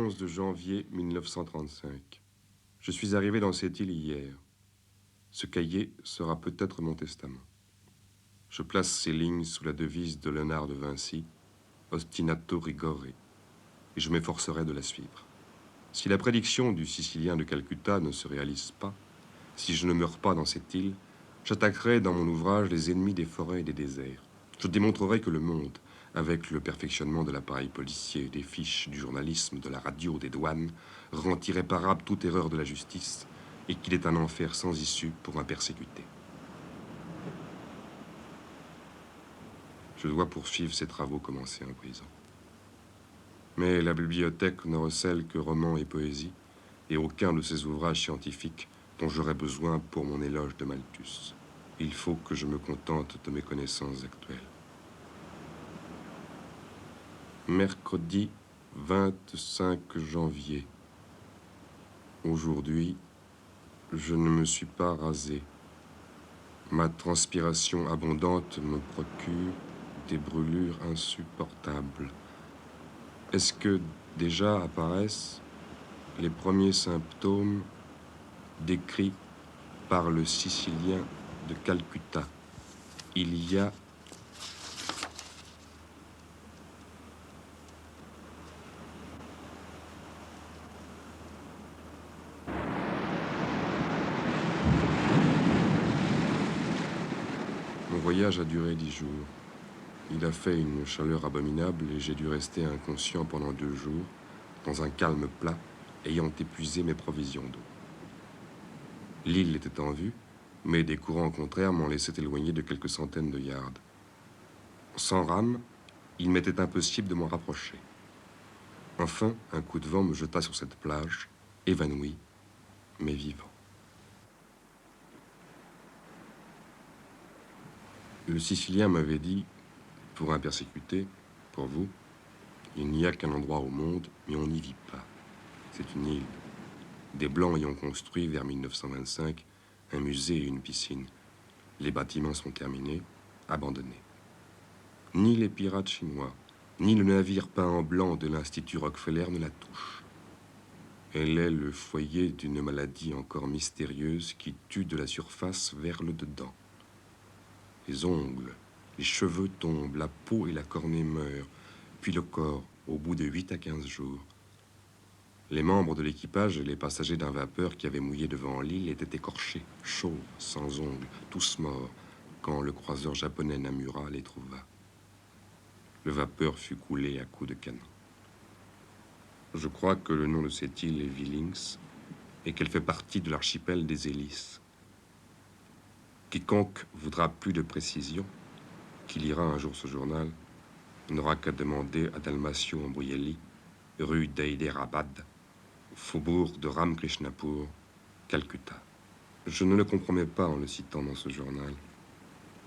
11 de janvier 1935. Je suis arrivé dans cette île hier. Ce cahier sera peut-être mon testament. Je place ces lignes sous la devise de Léonard de Vinci, Ostinato rigore, et je m'efforcerai de la suivre. Si la prédiction du Sicilien de Calcutta ne se réalise pas, si je ne meurs pas dans cette île, j'attaquerai dans mon ouvrage les ennemis des forêts et des déserts. Je démontrerai que le monde, avec le perfectionnement de l'appareil policier, des fiches, du journalisme, de la radio, des douanes, rend irréparable toute erreur de la justice et qu'il est un enfer sans issue pour un persécuté. Je dois poursuivre ces travaux commencés en prison. Mais la bibliothèque ne recèle que romans et poésie, et aucun de ces ouvrages scientifiques dont j'aurais besoin pour mon éloge de Malthus. Il faut que je me contente de mes connaissances actuelles. Mercredi 25 janvier. Aujourd'hui, je ne me suis pas rasé. Ma transpiration abondante me procure des brûlures insupportables. Est-ce que déjà apparaissent les premiers symptômes décrits par le Sicilien de Calcutta? Il y a Mon voyage a duré 10 jours. Il a fait une chaleur abominable et j'ai dû rester inconscient pendant 2 jours, dans un calme plat, ayant épuisé mes provisions d'eau. L'île était en vue, mais des courants contraires m'ont laissé éloigner de quelques centaines de yards. Sans rame, il m'était impossible de m'en rapprocher. Enfin, un coup de vent me jeta sur cette plage, évanoui, mais vivant. Le Sicilien m'avait dit, pour un persécuté, pour vous, il n'y a qu'un endroit au monde, mais on n'y vit pas. C'est une île. Des Blancs y ont construit, vers 1925, un musée et une piscine. Les bâtiments sont terminés, abandonnés. Ni les pirates chinois, ni le navire peint en blanc de l'Institut Rockefeller ne la touchent. Elle est le foyer d'une maladie encore mystérieuse qui tue de la surface vers le dedans. Les ongles, les cheveux tombent, la peau et la cornée meurent, puis le corps, au bout de 8 à 15 jours. Les membres de l'équipage et les passagers d'un vapeur qui avait mouillé devant l'île étaient écorchés, chauds, sans ongles, tous morts, quand le croiseur japonais Namura les trouva. Le vapeur fut coulé à coups de canon. Je crois que le nom de cette île est Villings et qu'elle fait partie de l'archipel des Hélices. Quiconque voudra plus de précision, qui lira un jour ce journal, n'aura qu'à demander à Dalmatio Ambrielli, rue d'Hyderabad, faubourg de Ramkrishnapur, Calcutta. Je ne le compromets pas en le citant dans ce journal.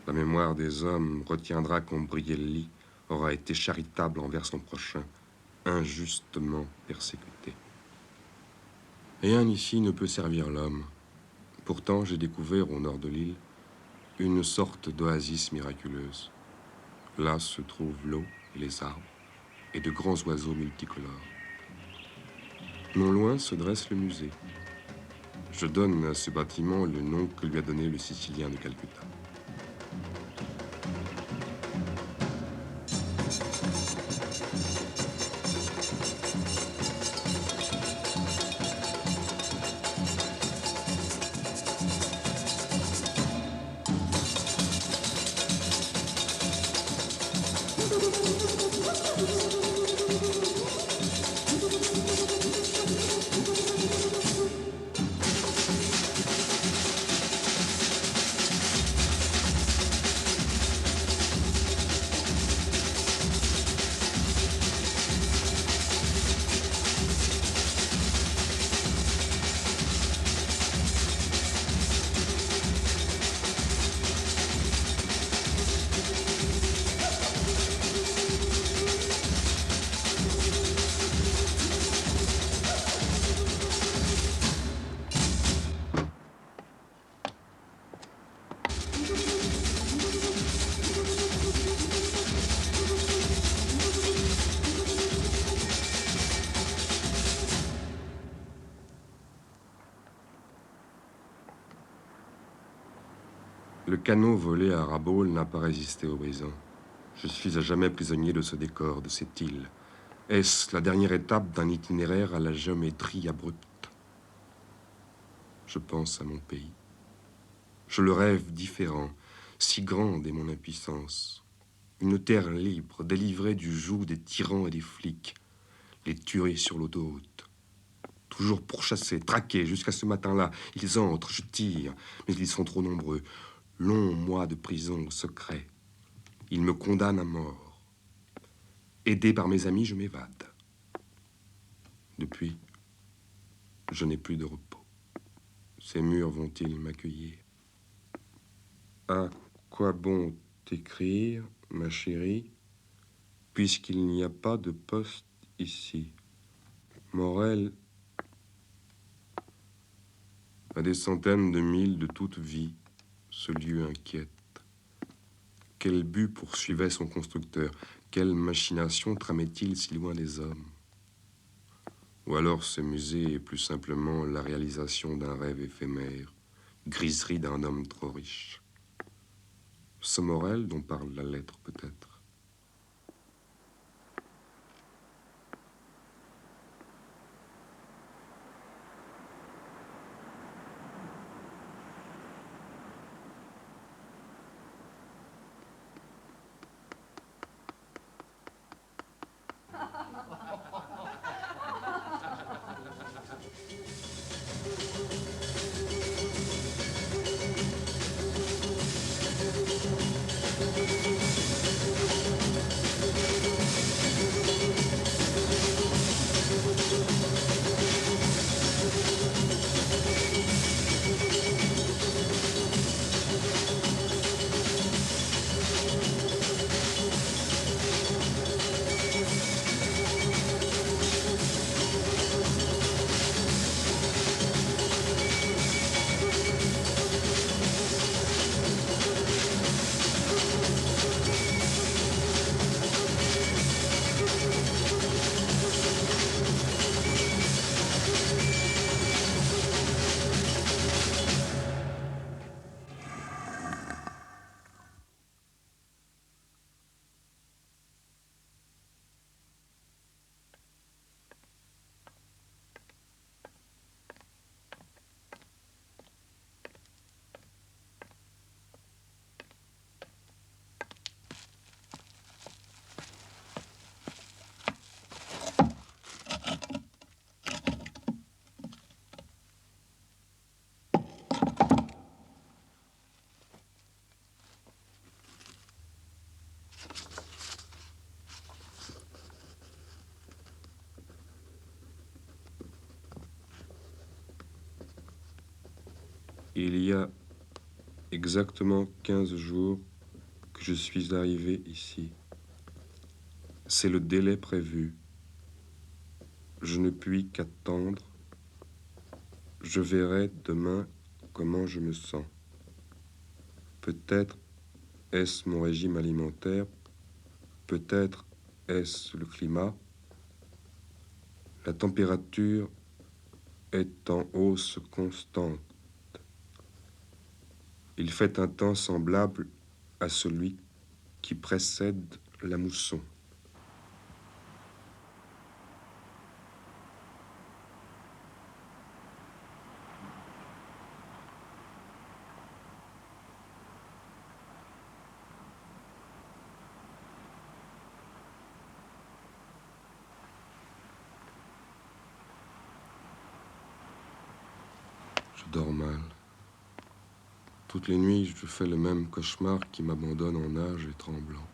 La mémoire des hommes retiendra qu'Ambrielli aura été charitable envers son prochain, injustement persécuté. Rien ici ne peut servir l'homme. Pourtant, j'ai découvert au nord de l'île une sorte d'oasis miraculeuse. Là se trouvent l'eau et les arbres et de grands oiseaux multicolores. Non loin se dresse le musée. Je donne à ce bâtiment le nom que lui a donné le Sicilien de Calcutta. Le canot volé à Rabaul n'a pas résisté au brisant. Je suis à jamais prisonnier de ce décor, de cette île. Est-ce la dernière étape d'un itinéraire à la géométrie abrupte? Je pense à mon pays. Je le rêve différent, si grande est mon impuissance. Une terre libre, délivrée du joug des tyrans et des flics, les tueries sur l'autoroute. Toujours pourchassés, traqués, jusqu'à ce matin-là. Ils entrent, je tire, mais ils sont trop nombreux. Longs mois de prison au secret. Ils me condamnent à mort. Aidé par mes amis, je m'évade. Depuis, je n'ai plus de repos. Ces murs vont-ils m'accueillir? À quoi bon t'écrire, ma chérie, puisqu'il n'y a pas de poste ici? Morel, à des centaines de milles de toute vie, ce lieu inquiète. Quel but poursuivait son constructeur? Quelle machination tramait-il si loin des hommes? Ou alors ce musée est plus simplement la réalisation d'un rêve éphémère, griserie d'un homme trop riche. Ce Morel dont parle la lettre peut-être. Il y a exactement 15 jours que je suis arrivé ici. C'est le délai prévu. Je ne puis qu'attendre. Je verrai demain comment je me sens. Peut-être est-ce mon régime alimentaire, peut-être est-ce le climat. La température est en hausse constante. Il fait un temps semblable à celui qui précède la mousson. Je dors mal. Toutes les nuits, je fais le même cauchemar qui m'abandonne en nage et tremblant.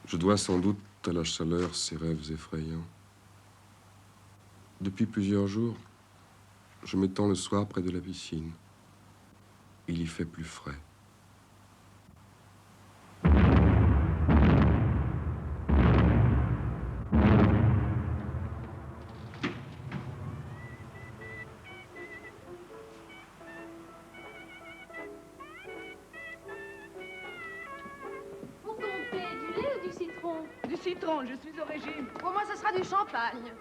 Je dois sans doute à la chaleur ces rêves effrayants. Depuis plusieurs jours, je m'étends le soir près de la piscine. Il y fait plus frais. Du citron, je suis au régime. Pour moi, ce sera du champagne.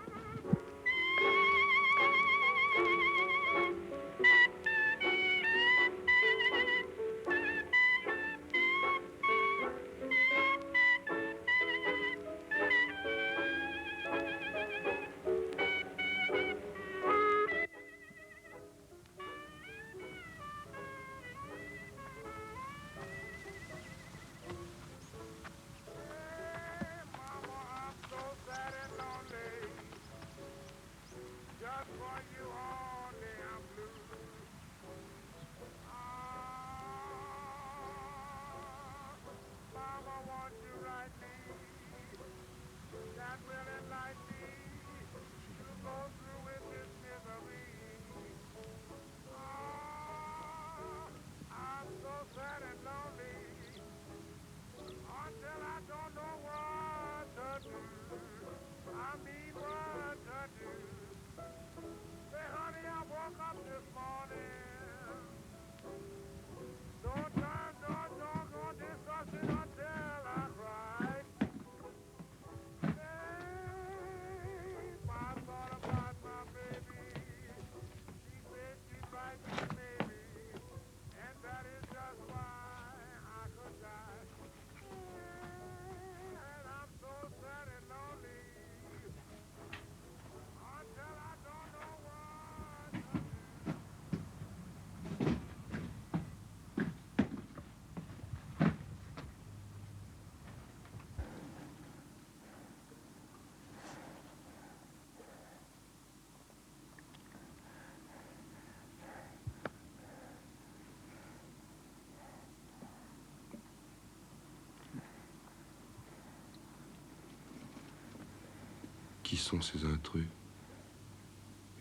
Qui sont ces intrus?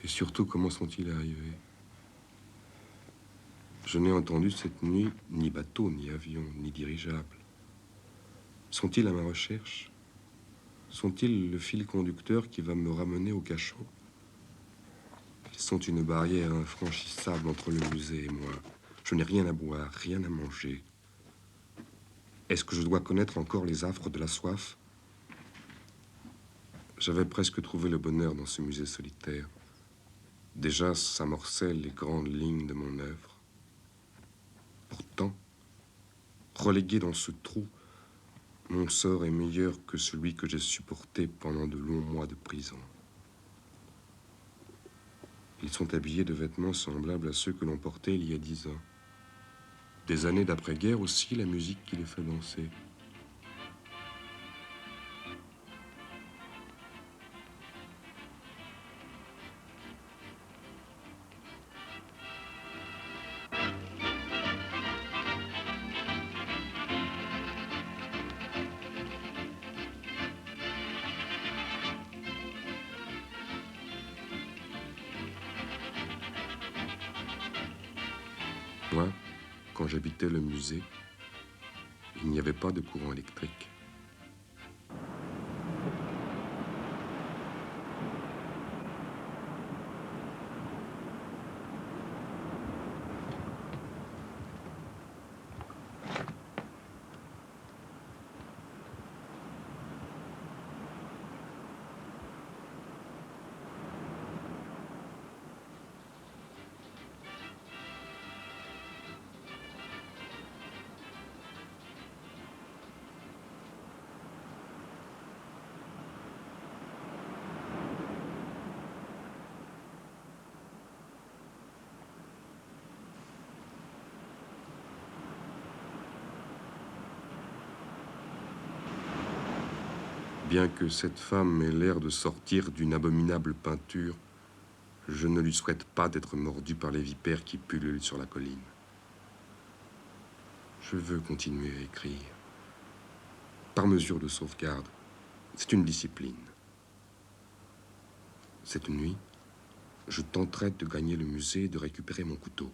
Et surtout, comment sont-ils arrivés? Je n'ai entendu cette nuit ni bateau, ni avion, ni dirigeable. Sont-ils à ma recherche? Sont-ils le fil conducteur qui va me ramener au cachot? Ils sont une barrière infranchissable entre le musée et moi. Je n'ai rien à boire, rien à manger. Est-ce que je dois connaître encore les affres de la soif? J'avais presque trouvé le bonheur dans ce musée solitaire. Déjà s'amorçaient les grandes lignes de mon œuvre. Pourtant, relégué dans ce trou, mon sort est meilleur que celui que j'ai supporté pendant de longs mois de prison. Ils sont habillés de vêtements semblables à ceux que l'on portait il y a 10 ans. Des années d'après-guerre aussi, la musique qui les fait danser. Moi, quand j'habitais le musée, il n'y avait pas de courant électrique. Bien que cette femme ait l'air de sortir d'une abominable peinture, je ne lui souhaite pas d'être mordue par les vipères qui pullulent sur la colline. Je veux continuer à écrire. Par mesure de sauvegarde, c'est une discipline. Cette nuit, je tenterai de gagner le musée et de récupérer mon couteau.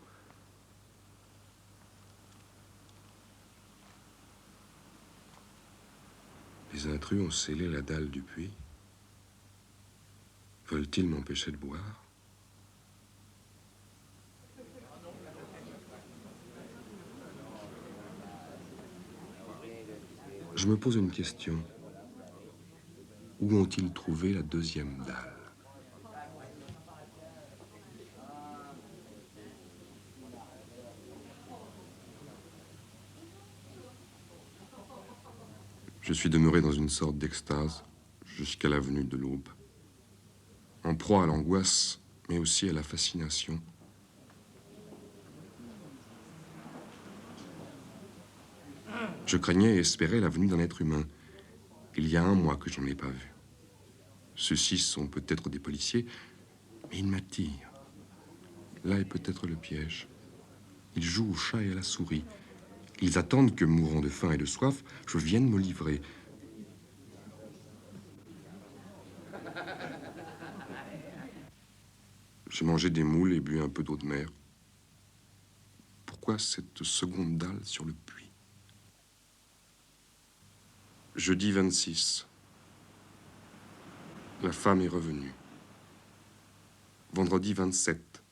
Les intrus ont scellé la dalle du puits. Veulent-ils m'empêcher de boire? Je me pose une question. Où ont-ils trouvé la deuxième dalle? Je suis demeuré dans une sorte d'extase jusqu'à la venue de l'aube, en proie à l'angoisse, mais aussi à la fascination. Je craignais et espérais la venue d'un être humain. Il y a 1 mois que je n'en ai pas vu. Ceux-ci sont peut-être des policiers, mais ils m'attirent. Là est peut-être le piège. Ils jouent au chat et à la souris. Ils attendent que, mourant de faim et de soif, je vienne me livrer. J'ai mangé des moules et bu un peu d'eau de mer. Pourquoi cette seconde dalle sur le puits? Jeudi 26. La femme est revenue. Vendredi 27.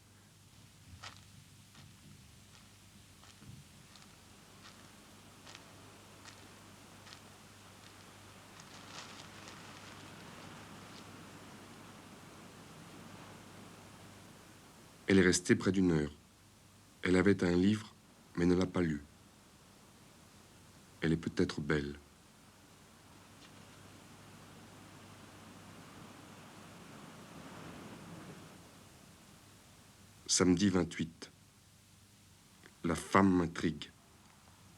Elle est restée près d'1 heure. Elle avait un livre, mais ne l'a pas lu. Elle est peut-être belle. Samedi 28. La femme m'intrigue.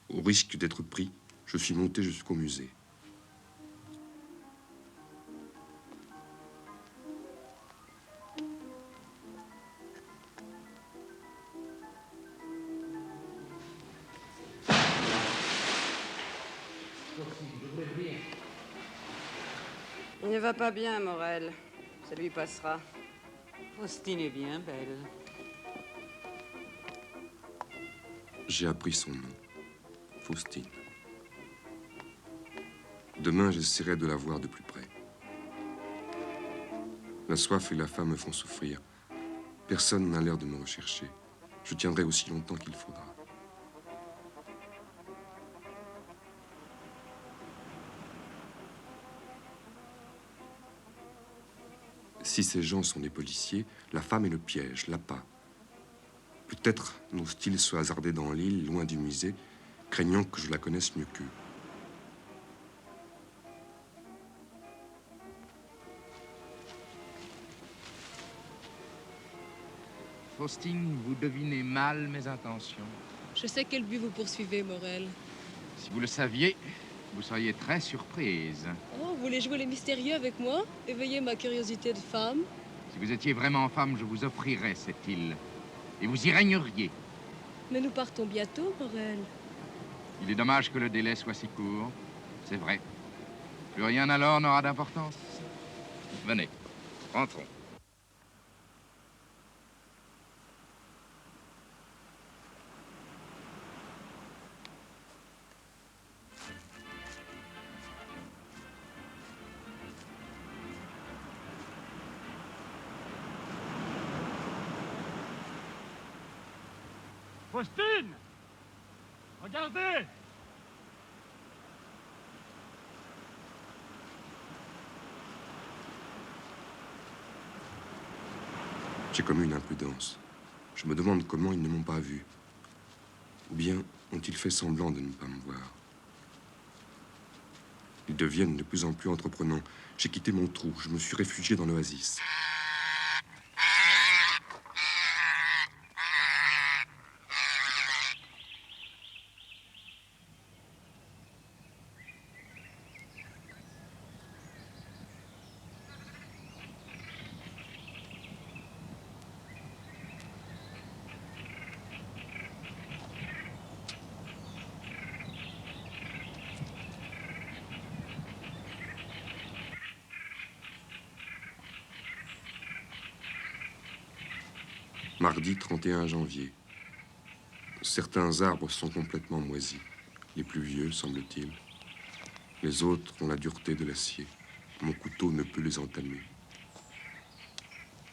Au risque d'être pris, je suis monté jusqu'au musée. Il ne va pas bien, Morel. Ça lui passera. Faustine est bien belle. J'ai appris son nom. Faustine. Demain, j'essaierai de la voir de plus près. La soif et la faim me font souffrir. Personne n'a l'air de me rechercher. Je tiendrai aussi longtemps qu'il faudra. Si ces gens sont des policiers, la femme est le piège, l'appât. Peut-être n'osent-ils se hasarder dans l'île, loin du musée, craignant que je la connaisse mieux qu'eux. Faustine, vous devinez mal mes intentions. Je sais quel but vous poursuivez, Morel. Si vous le saviez, vous seriez très surprise. Oh, vous voulez jouer les mystérieux avec moi? Éveiller ma curiosité de femme? Si vous étiez vraiment femme, je vous offrirais cette île. Et vous y régneriez. Mais nous partons bientôt, Morel. Il est dommage que le délai soit si court. C'est vrai. Plus rien alors n'aura d'importance. Venez, rentrons. Faustine! Regardez! J'ai commis une imprudence. Je me demande comment ils ne m'ont pas vu. Ou bien ont-ils fait semblant de ne pas me voir? Ils deviennent de plus en plus entreprenants. J'ai quitté mon trou, je me suis réfugié dans l'oasis. Mardi 31 janvier. Certains arbres sont complètement moisis. Les plus vieux, semble-t-il. Les autres ont la dureté de l'acier. Mon couteau ne peut les entamer.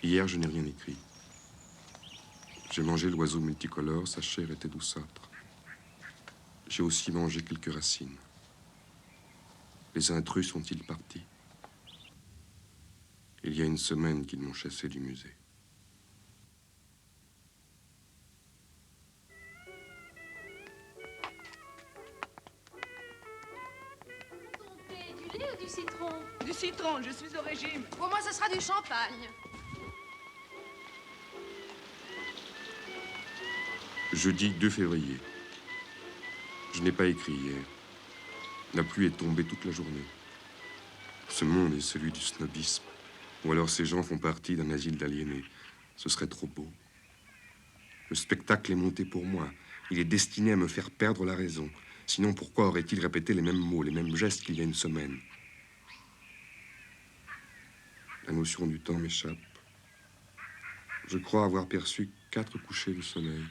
Hier, je n'ai rien écrit. J'ai mangé l'oiseau multicolore, sa chair était douceâtre. J'ai aussi mangé quelques racines. Les intrus sont-ils partis? Il y a une semaine qu'ils m'ont chassé du musée. Du lait ou du citron? Du citron, je suis au régime. Pour moi, ce sera du champagne. Jeudi 2 février. Je n'ai pas écrit hier. La pluie est tombée toute la journée. Ce monde est celui du snobisme. Ou alors ces gens font partie d'un asile d'aliénés. Ce serait trop beau. Le spectacle est monté pour moi. Il est destiné à me faire perdre la raison. Sinon, pourquoi aurait-il répété les mêmes mots, les mêmes gestes qu'il y a une semaine? La notion du temps m'échappe. Je crois avoir perçu 4 couchers de soleil.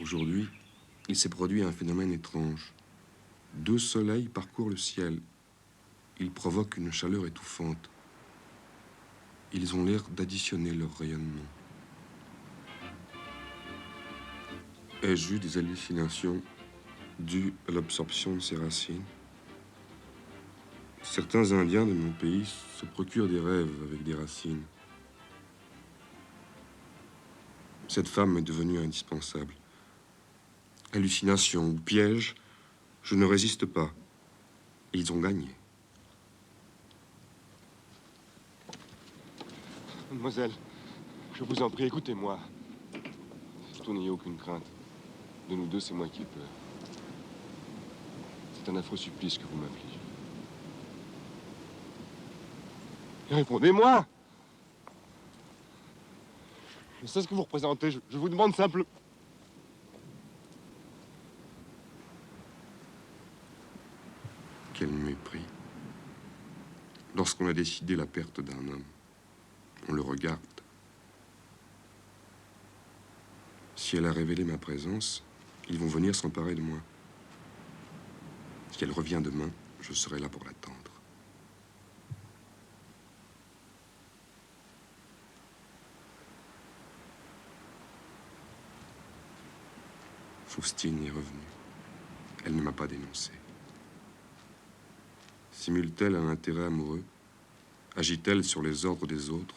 Aujourd'hui, il s'est produit un phénomène étrange. 2 soleils parcourent le ciel. Ils provoquent une chaleur étouffante. Ils ont l'air d'additionner leur rayonnement. Ai-je eu des hallucinations dues à l'absorption de ces racines? Certains Indiens de mon pays se procurent des rêves avec des racines. Cette femme est devenue indispensable. Hallucination ou piège, je ne résiste pas. Ils ont gagné. Mademoiselle, Je vous en prie, écoutez-moi. Surtout, n'ayez aucune crainte. De nous deux, c'est moi qui ai peur. C'est un affreux supplice que vous m'affligez. Répondez-moi! Je sais ce que vous représentez. Je vous demande simplement... Quel mépris. Lorsqu'on a décidé la perte d'un homme, on le regarde. Si elle a révélé ma présence, ils vont venir s'emparer de moi. Si elle revient demain, je serai là pour l'attendre. Faustine est revenue. Elle ne m'a pas dénoncé. Simule-t-elle un intérêt amoureux? Agit-elle sur les ordres des autres?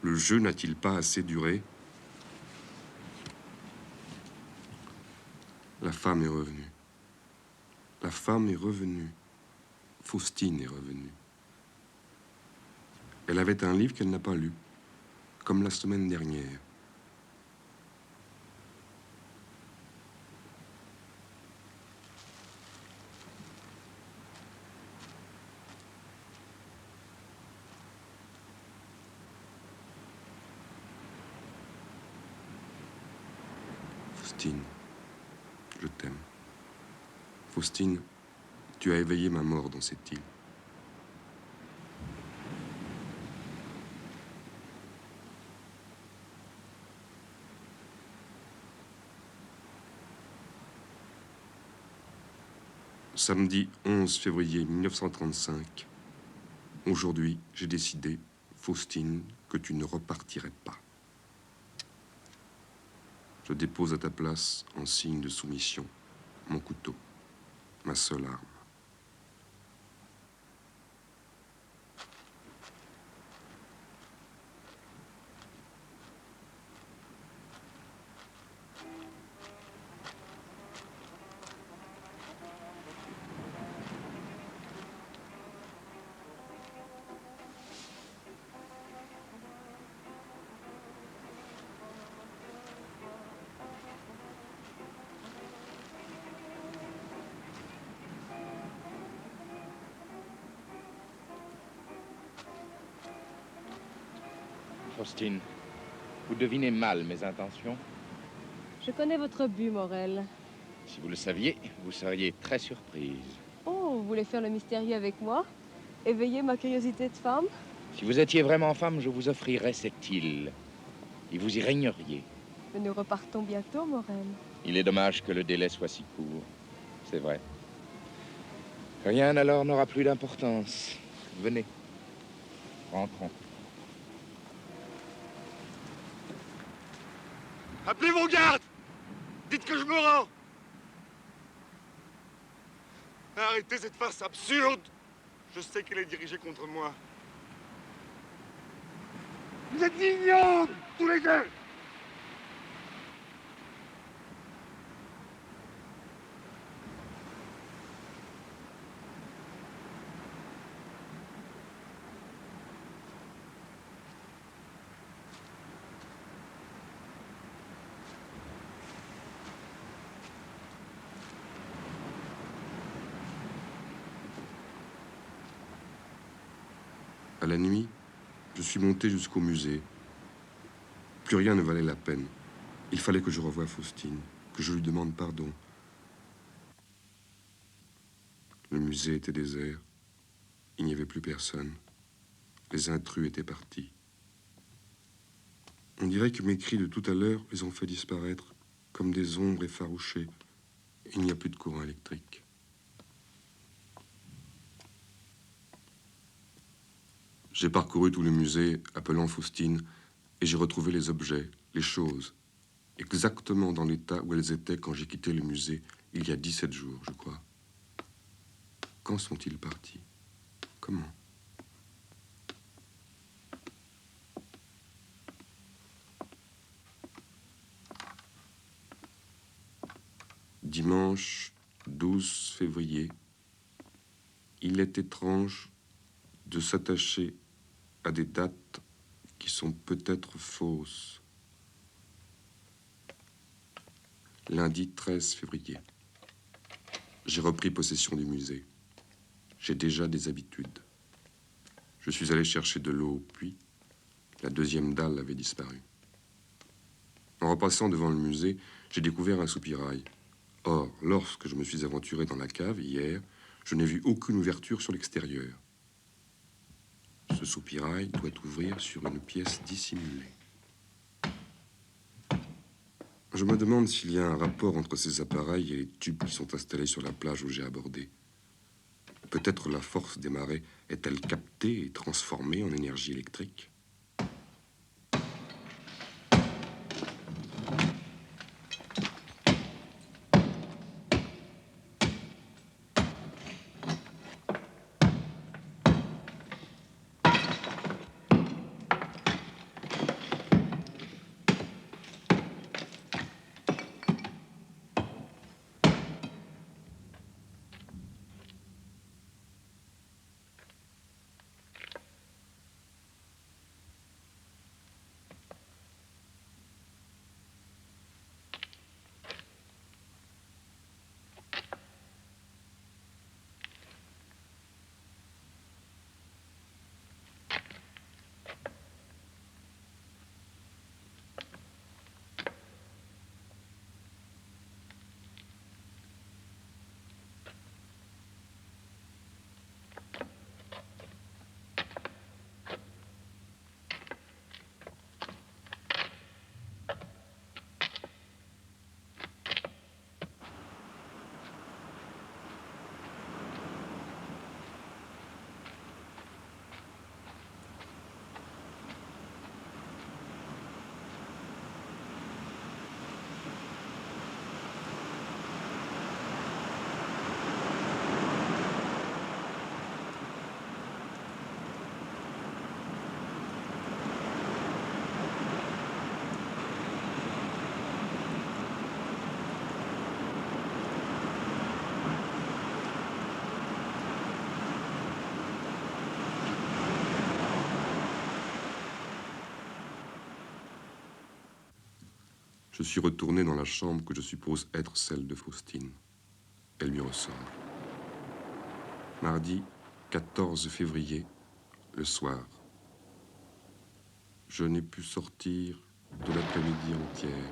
Le jeu n'a-t-il pas assez duré? La femme est revenue. La femme est revenue. Faustine est revenue. Elle avait un livre qu'elle n'a pas lu, comme la semaine dernière. Faustine, je t'aime. Faustine, tu as éveillé ma mort dans cette île. Samedi 11 février 1935. Aujourd'hui, j'ai décidé, Faustine, que tu ne repartirais pas. Je dépose à ta place, en signe de soumission, mon couteau, ma seule arme. Faustine, vous devinez mal mes intentions. Je connais votre but, Morel. Si vous le saviez, vous seriez très surprise. Oh, vous voulez faire le mystérieux avec moi? Éveiller ma curiosité de femme? Si vous étiez vraiment femme, je vous offrirais cette île. Et vous y régneriez. Mais nous repartons bientôt, Morel. Il est dommage que le délai soit si court. C'est vrai. Rien alors n'aura plus d'importance. Venez. Rentrons. Appelez vos gardes! Dites que je me rends! Arrêtez cette farce absurde! Je sais qu'elle est dirigée contre moi. Vous êtes ignobles, tous les deux! À la nuit, je suis monté jusqu'au musée. Plus rien ne valait la peine. Il fallait que je revoie Faustine, que je lui demande pardon. Le musée était désert. Il n'y avait plus personne. Les intrus étaient partis. On dirait que mes cris de tout à l'heure les ont fait disparaître, comme des ombres effarouchées. Il n'y a plus de courant électrique. J'ai parcouru tout le musée, appelant Faustine, et j'ai retrouvé les objets, les choses, exactement dans l'état où elles étaient quand j'ai quitté le musée, il y a 17 jours, je crois. Quand sont-ils partis? Comment? Dimanche 12 février. Il est étrange de s'attacher à des dates qui sont peut-être fausses. Lundi 13 février. J'ai repris possession du musée. J'ai déjà des habitudes. Je suis allé chercher de l'eau au puits. La deuxième dalle avait disparu. En repassant devant le musée, j'ai découvert un soupirail. Or, lorsque je me suis aventuré dans la cave hier, je n'ai vu aucune ouverture sur l'extérieur. Ce soupirail doit ouvrir sur une pièce dissimulée. Je me demande s'il y a un rapport entre ces appareils et les tubes qui sont installés sur la plage où j'ai abordé. Peut-être la force des marées est-elle captée et transformée en énergie électrique? Je suis retourné dans la chambre que je suppose être celle de Faustine. Elle lui ressemble. Mardi 14 février, le soir. Je n'ai pu sortir de l'après-midi entière.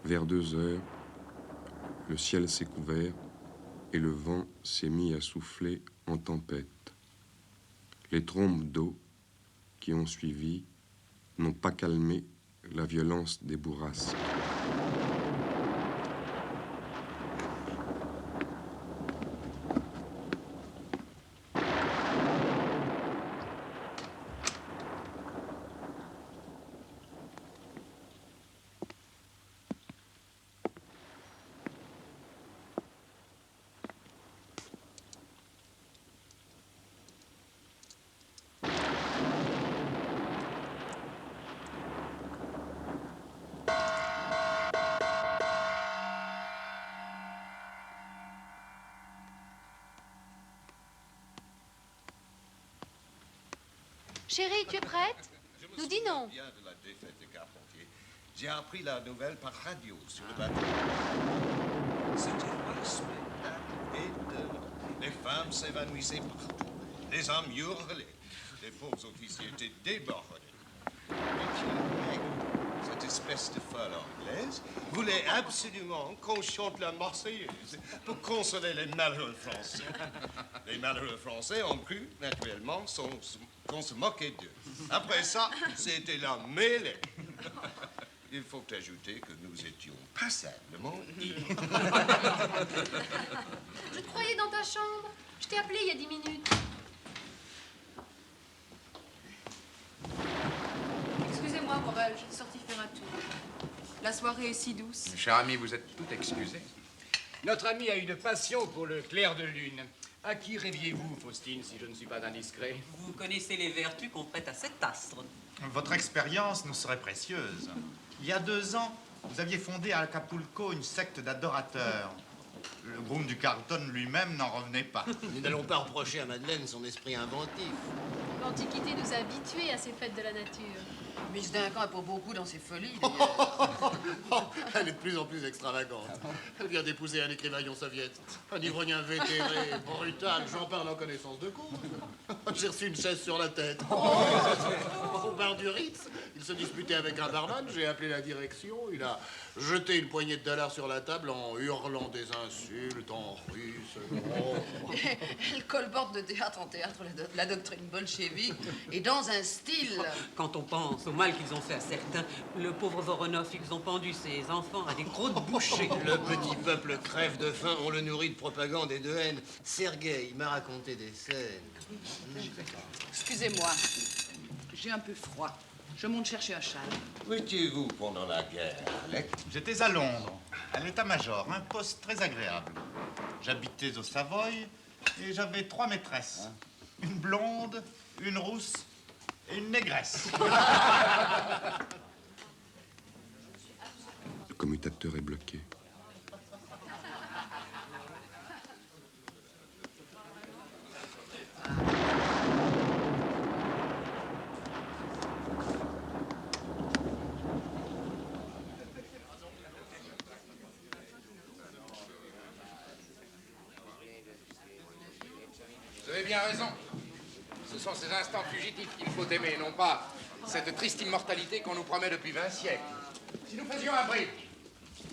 Vers 2 heures, le ciel s'est couvert et le vent s'est mis à souffler en tempête. Les trombes d'eau qui ont suivi n'ont pas calmé la violence des bourrasques. Chérie, tu es prête? Nous dînons. Bien de la défaite de Carpentier. J'ai appris la nouvelle par radio sur le bateau. C'était un spectacle étonnant. Les femmes s'évanouissaient partout. Les hommes hurlaient. Les pauvres officiers étaient débordés. Cette espèce de folle anglaise voulait absolument qu'on chante la Marseillaise pour consoler les malheureux Français. Les malheureux Français ont cru, naturellement, qu'on se moquait d'eux. Après ça, c'était la mêlée. Il faut ajouter que nous étions passablement ivres. Je te croyais dans ta chambre. Je t'ai appelé il y a 10 minutes. Excusez-moi, Morel, j'ai sorti faire un tour. La soirée est si douce. Cher ami, vous êtes tout excusé. Notre ami a une passion pour le clair de lune. À qui rêviez-vous, Faustine, si je ne suis pas indiscret? Vous connaissez les vertus qu'on prête à cet astre. Votre expérience nous serait précieuse. Il y a 2 ans, vous aviez fondé à Acapulco une secte d'adorateurs. Le groom du Carlton lui-même n'en revenait pas. Nous n'allons pas reprocher à Madeleine son esprit inventif. L'Antiquité nous a habitués à ces fêtes de la nature. Miss Duncan est pour beaucoup dans ses folies, d'ailleurs. Elle est de plus en plus extravagante. Elle vient d'épouser un écrivaillon soviétique. Un ivoirien vétéré, brutal, j'en parle en connaissance de cause. J'ai reçu une chaise sur la tête. Au bar du Ritz, il se disputait avec un barman, j'ai appelé la direction, il a jeté une poignée de dollars sur la table en hurlant des insultes en russe. Elle colporte de théâtre en théâtre la doctrine bolchevique et dans un style. Quand on pense au mal qu'ils ont fait à certains, le pauvre Voronov, ils ont pendu ses enfants à des crocs de boucher. Le petit peuple crève de faim, on le nourrit de propagande et de haine. Sergueï m'a raconté des scènes. Excusez-moi, j'ai un peu froid. Je monte chercher un châle. Où étiez-vous pendant la guerre, Alec? J'étais à Londres, à l'état-major, un poste très agréable. J'habitais au Savoy et j'avais 3 maîtresses. Une blonde, une rousse et une négresse. Le commutateur est bloqué. Vous avez bien raison. Ce sont ces instants fugitifs qu'il faut aimer, non pas cette triste immortalité qu'on nous promet depuis 20 siècles. Si nous faisions un bridge.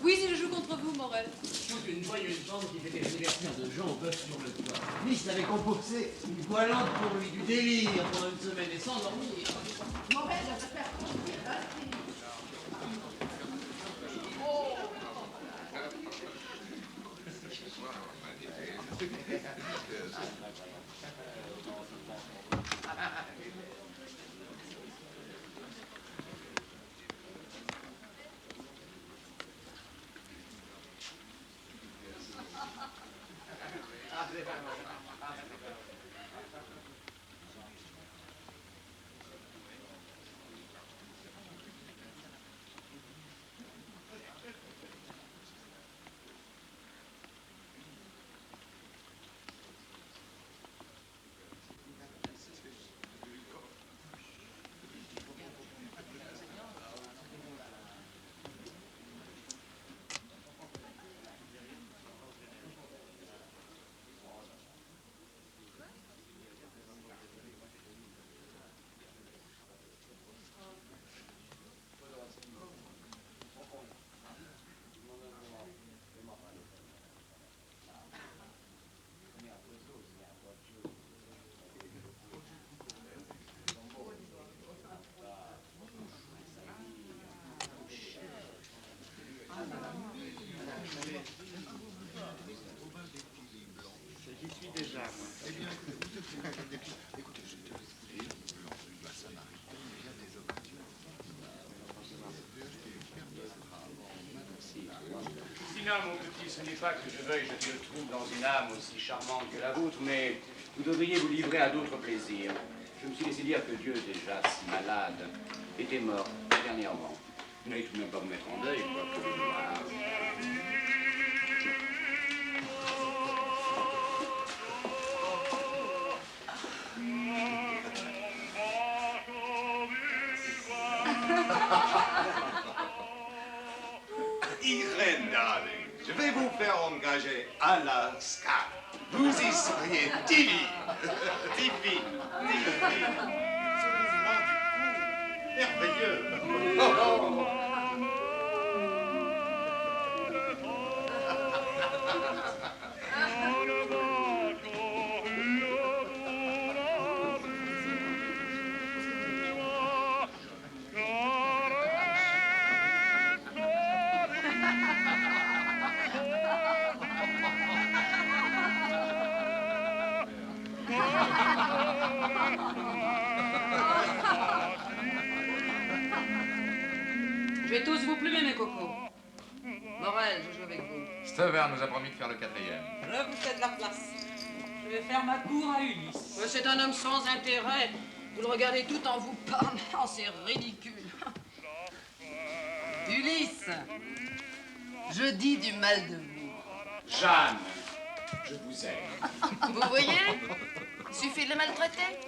Oui, si je joue contre vous, Morel. Toute une joyeuse bande qui fait des anniversaires de gens au bœuf sur le toit. Miss avait composé une voilante pour lui, du délire pendant une semaine et sans dormir. Morel, je vais faire construire un style. Tina, mon petit, ce n'est pas que je veuille jeter le trouble dans une âme aussi charmante que la vôtre, mais vous devriez vous livrer à d'autres plaisirs. Je me suis laissé dire que Dieu, déjà si malade, était mort dernièrement. Vous n'allez tout de même pas vous mettre en deuil, quoique... Voilà. Irène, darling, je vais vous faire engager Alaska. Vous y seriez divine. Divine, divine. Ce mouvement du cou, merveilleux. Je vais tous vous plumer, mes cocos. Morel, je joue avec vous. Stover nous a promis de faire le 4e. Là, vous faites la place. Je vais faire ma cour à Ulysse. Mais c'est un homme sans intérêt. Vous le regardez tout en vous parlant, c'est ridicule. Ulysse, je dis du mal de vous. Jeanne, je vous aime. Vous voyez? Il suffit de le maltraiter.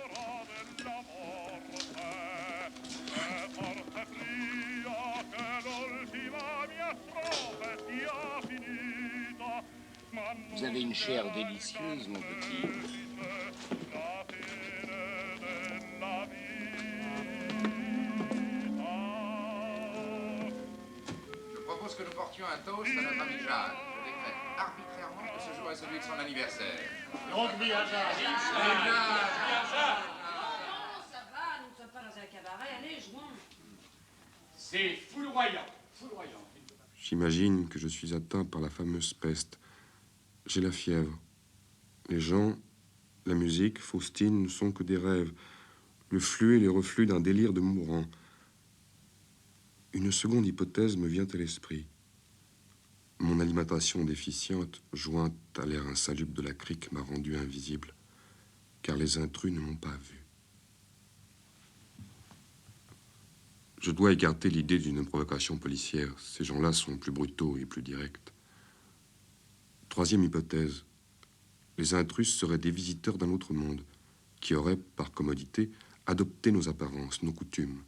Vous avez une chair délicieuse, mon petit. Je propose que nous portions un toast à notre ami Jeanne. Je décrète arbitrairement que ce jour est celui de son anniversaire. Longue vie à Jeanne. Non, ça va, nous ne sommes pas dans un cabaret. Allez, jouons. C'est foudroyant. Foudroyant. J'imagine que je suis atteint par la fameuse peste. J'ai la fièvre. Les gens, la musique, Faustine ne sont que des rêves. Le flux et les reflux d'un délire de mourant. Une seconde hypothèse me vient à l'esprit. Mon alimentation déficiente, jointe à l'air insalubre de la crique, m'a rendu invisible, car les intrus ne m'ont pas vu. Je dois écarter l'idée d'une provocation policière. Ces gens-là sont plus brutaux et plus directs. Troisième hypothèse. Les intrus seraient des visiteurs d'un autre monde, qui auraient, par commodité, adopté nos apparences, nos coutumes.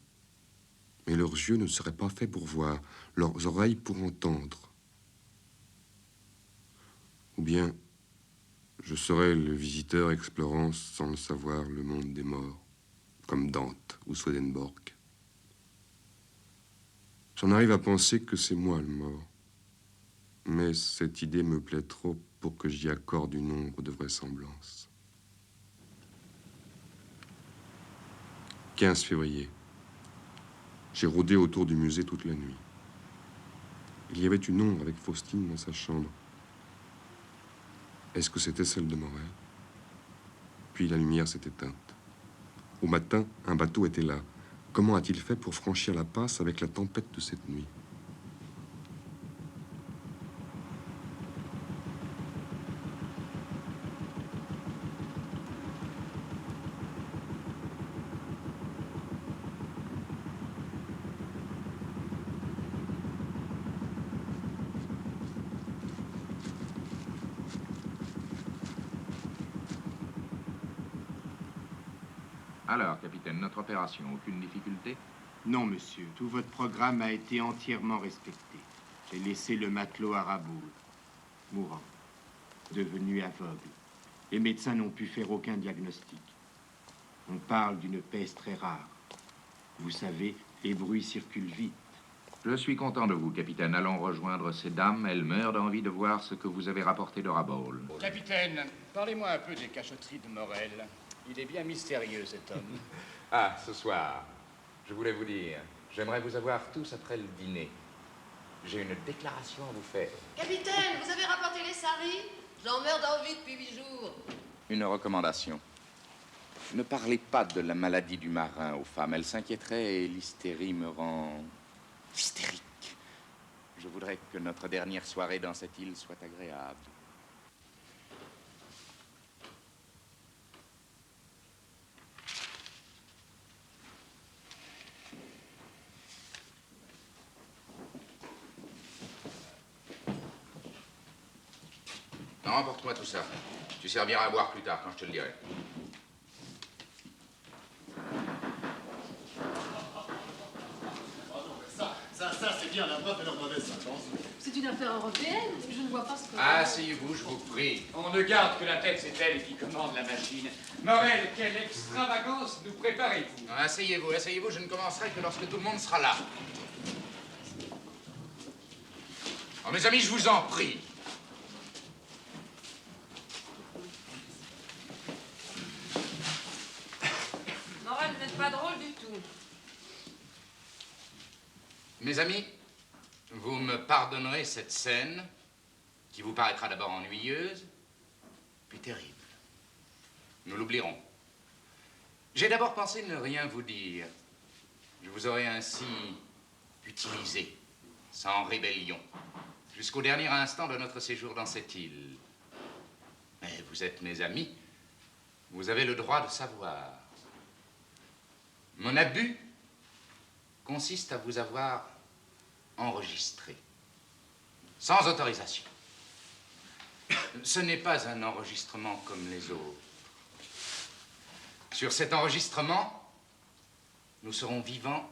Mais leurs yeux ne seraient pas faits pour voir, leurs oreilles pour entendre. Ou bien, je serais le visiteur explorant, sans le savoir, le monde des morts, comme Dante ou Swedenborg. J'en arrive à penser que c'est moi le mort. Mais cette idée me plaît trop pour que j'y accorde une ombre de vraisemblance. 15 février. J'ai rôdé autour du musée toute la nuit. Il y avait une ombre avec Faustine dans sa chambre. Est-ce que c'était celle de Morel? Puis la lumière s'est éteinte. Au matin, un bateau était là. Comment a-t-il fait pour franchir la passe avec la tempête de cette nuit? Alors, capitaine, notre opération, aucune difficulté? Non, monsieur. Tout votre programme a été entièrement respecté. J'ai laissé le matelot à Raboul, mourant, devenu aveugle. Les médecins n'ont pu faire aucun diagnostic. On parle d'une peste très rare. Vous savez, les bruits circulent vite. Je suis content de vous, capitaine. Allons rejoindre ces dames. Elles meurent d'envie de voir ce que vous avez rapporté de Rabaul. Capitaine, parlez-moi un peu des cachotteries de Morel. Il est bien mystérieux, cet homme. Ah, ce soir, je voulais vous dire, j'aimerais vous avoir tous après le dîner. J'ai une déclaration à vous faire. Capitaine, vous avez rapporté les saris? J'en meurs d'envie depuis 8 jours. Une recommandation. Ne parlez pas de la maladie du marin aux femmes. Elles s'inquiéteraient et l'hystérie me rend hystérique. Je voudrais que notre dernière soirée dans cette île soit agréable. Non, emporte-moi tout ça. Tu serviras à boire plus tard, quand je te le dirai. Ça, c'est bien la preuve de leur mauvaise intention. C'est une affaire européenne. Je ne vois pas ce que... Asseyez-vous, je vous prie. On ne garde que la tête, c'est elle qui commande la machine. Morel, quelle extravagance nous préparez-vous? Asseyez-vous, asseyez-vous, je ne commencerai que lorsque tout le monde sera là. Oh, mes amis, je vous en prie. Morel, vous n'êtes pas drôle du tout. Mes amis, vous me pardonnerez cette scène qui vous paraîtra d'abord ennuyeuse, puis terrible. Nous l'oublierons. J'ai d'abord pensé ne rien vous dire. Je vous aurais ainsi utilisé, sans rébellion, jusqu'au dernier instant de notre séjour dans cette île. Mais vous êtes mes amis, vous avez le droit de savoir. Mon abus consiste à vous avoir enregistré, sans autorisation. Ce n'est pas un enregistrement comme les autres. Sur cet enregistrement, nous serons vivants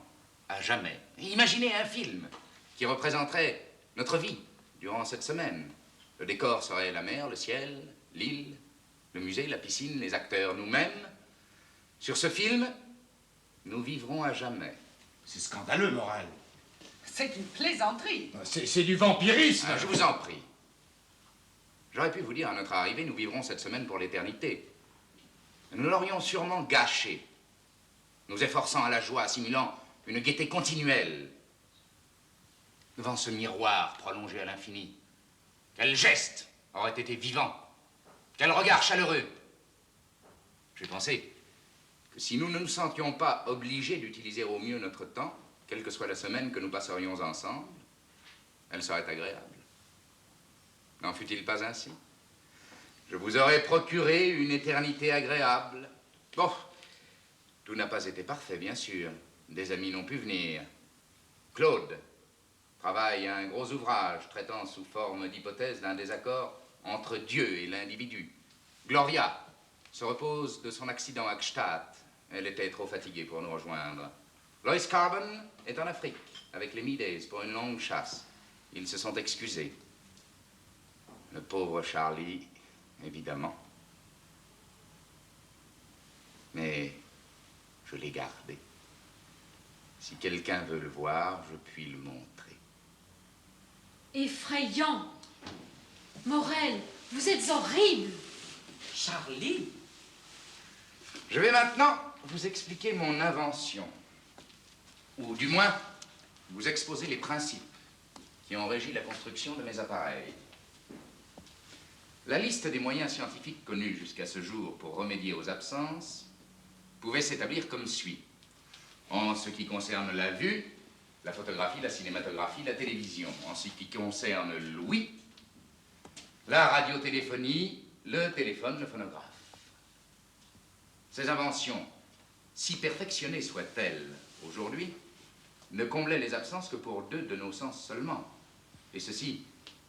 à jamais. Imaginez un film qui représenterait notre vie durant cette semaine. Le décor serait la mer, le ciel, l'île, le musée, la piscine, les acteurs, nous-mêmes. Sur ce film, nous vivrons à jamais. C'est scandaleux, Morel. C'est une plaisanterie. C'est du vampirisme. Ah, je vous en prie. J'aurais pu vous dire, à notre arrivée, nous vivrons cette semaine pour l'éternité. Nous l'aurions sûrement gâché, nous efforçant à la joie, simulant une gaieté continuelle. Devant ce miroir prolongé à l'infini, quel geste aurait été vivant, quel regard chaleureux. J'ai pensé que si nous ne nous sentions pas obligés d'utiliser au mieux notre temps, quelle que soit la semaine que nous passerions ensemble, elle serait agréable. N'en fut-il pas ainsi? Je vous aurais procuré une éternité agréable. Bon, tout n'a pas été parfait, bien sûr. Des amis n'ont pu venir. Claude travaille à un gros ouvrage traitant sous forme d'hypothèse d'un désaccord entre Dieu et l'individu. Gloria se repose de son accident à Gstaad. Elle était trop fatiguée pour nous rejoindre. Lois Carbon est en Afrique avec les Middays pour une longue chasse. Ils se sont excusés. Le pauvre Charlie, évidemment. Mais je l'ai gardé. Si quelqu'un veut le voir, je puis le montrer. Effrayant. Morel, vous êtes horrible. Charlie? Je vais maintenant vous expliquer mon invention. Ou du moins, vous exposer les principes qui ont régi la construction de mes appareils. La liste des moyens scientifiques connus jusqu'à ce jour pour remédier aux absences pouvait s'établir comme suit. En ce qui concerne la vue, la photographie, la cinématographie, la télévision. En ce qui concerne l'ouïe, la radiotéléphonie, le téléphone, le phonographe. Ces inventions, si perfectionnées soient-elles aujourd'hui, ne comblaient les absences que pour 2 de nos sens seulement. Et ceci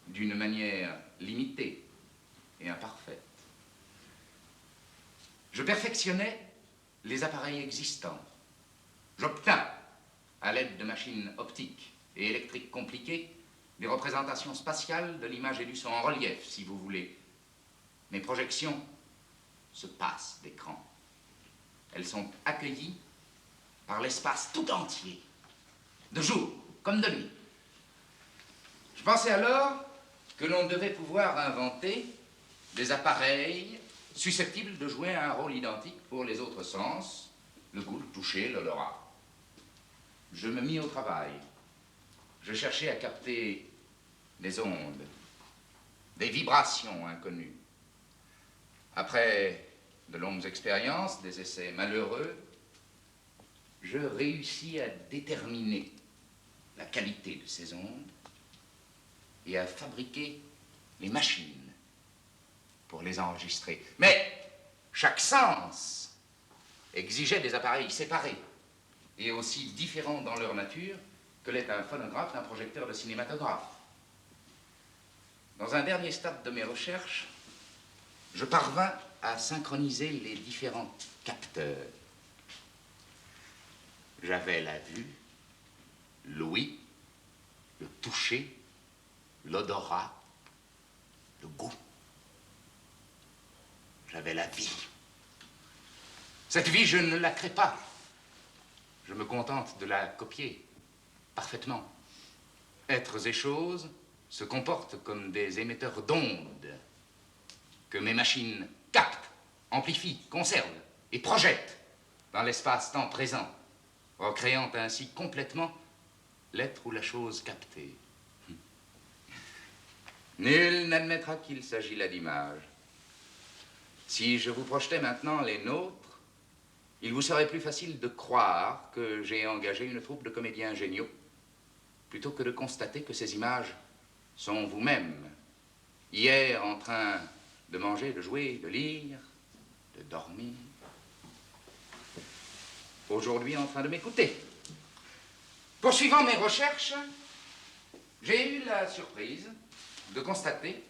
d'une manière limitée et imparfaite. Je perfectionnais les appareils existants. J'obtins, à l'aide de machines optiques et électriques compliquées, des représentations spatiales de l'image et du son en relief, si vous voulez. Mes projections se passent d'écran. Elles sont accueillies par l'espace tout entier, de jour comme de nuit. Je pensais alors que l'on devait pouvoir inventer des appareils susceptibles de jouer un rôle identique pour les autres sens, le goût, le toucher, l'odorat. Je me mis au travail. Je cherchais à capter des ondes, des vibrations inconnues. Après de longues expériences, des essais malheureux, je réussis à déterminer la qualité de ces ondes et à fabriquer les machines pour les enregistrer. Mais chaque sens exigeait des appareils séparés et aussi différents dans leur nature que l'est un phonographe d'un projecteur de cinématographe. Dans un dernier stade de mes recherches, je parvins à synchroniser les différents capteurs. J'avais la vue, l'ouïe, le toucher, l'odorat, le goût. J'avais la vie. Cette vie, je ne la crée pas. Je me contente de la copier parfaitement. Êtres et choses se comportent comme des émetteurs d'ondes que mes machines captent, amplifient, conservent et projettent dans l'espace-temps présent, recréant ainsi complètement l'être ou la chose captée. Nul n'admettra qu'il s'agit là d'images. Si je vous projetais maintenant les nôtres, il vous serait plus facile de croire que j'ai engagé une troupe de comédiens géniaux, plutôt que de constater que ces images sont vous-même, hier en train de manger, de jouer, de lire, de dormir, aujourd'hui en train de m'écouter. Poursuivant mes recherches, j'ai eu la surprise de constater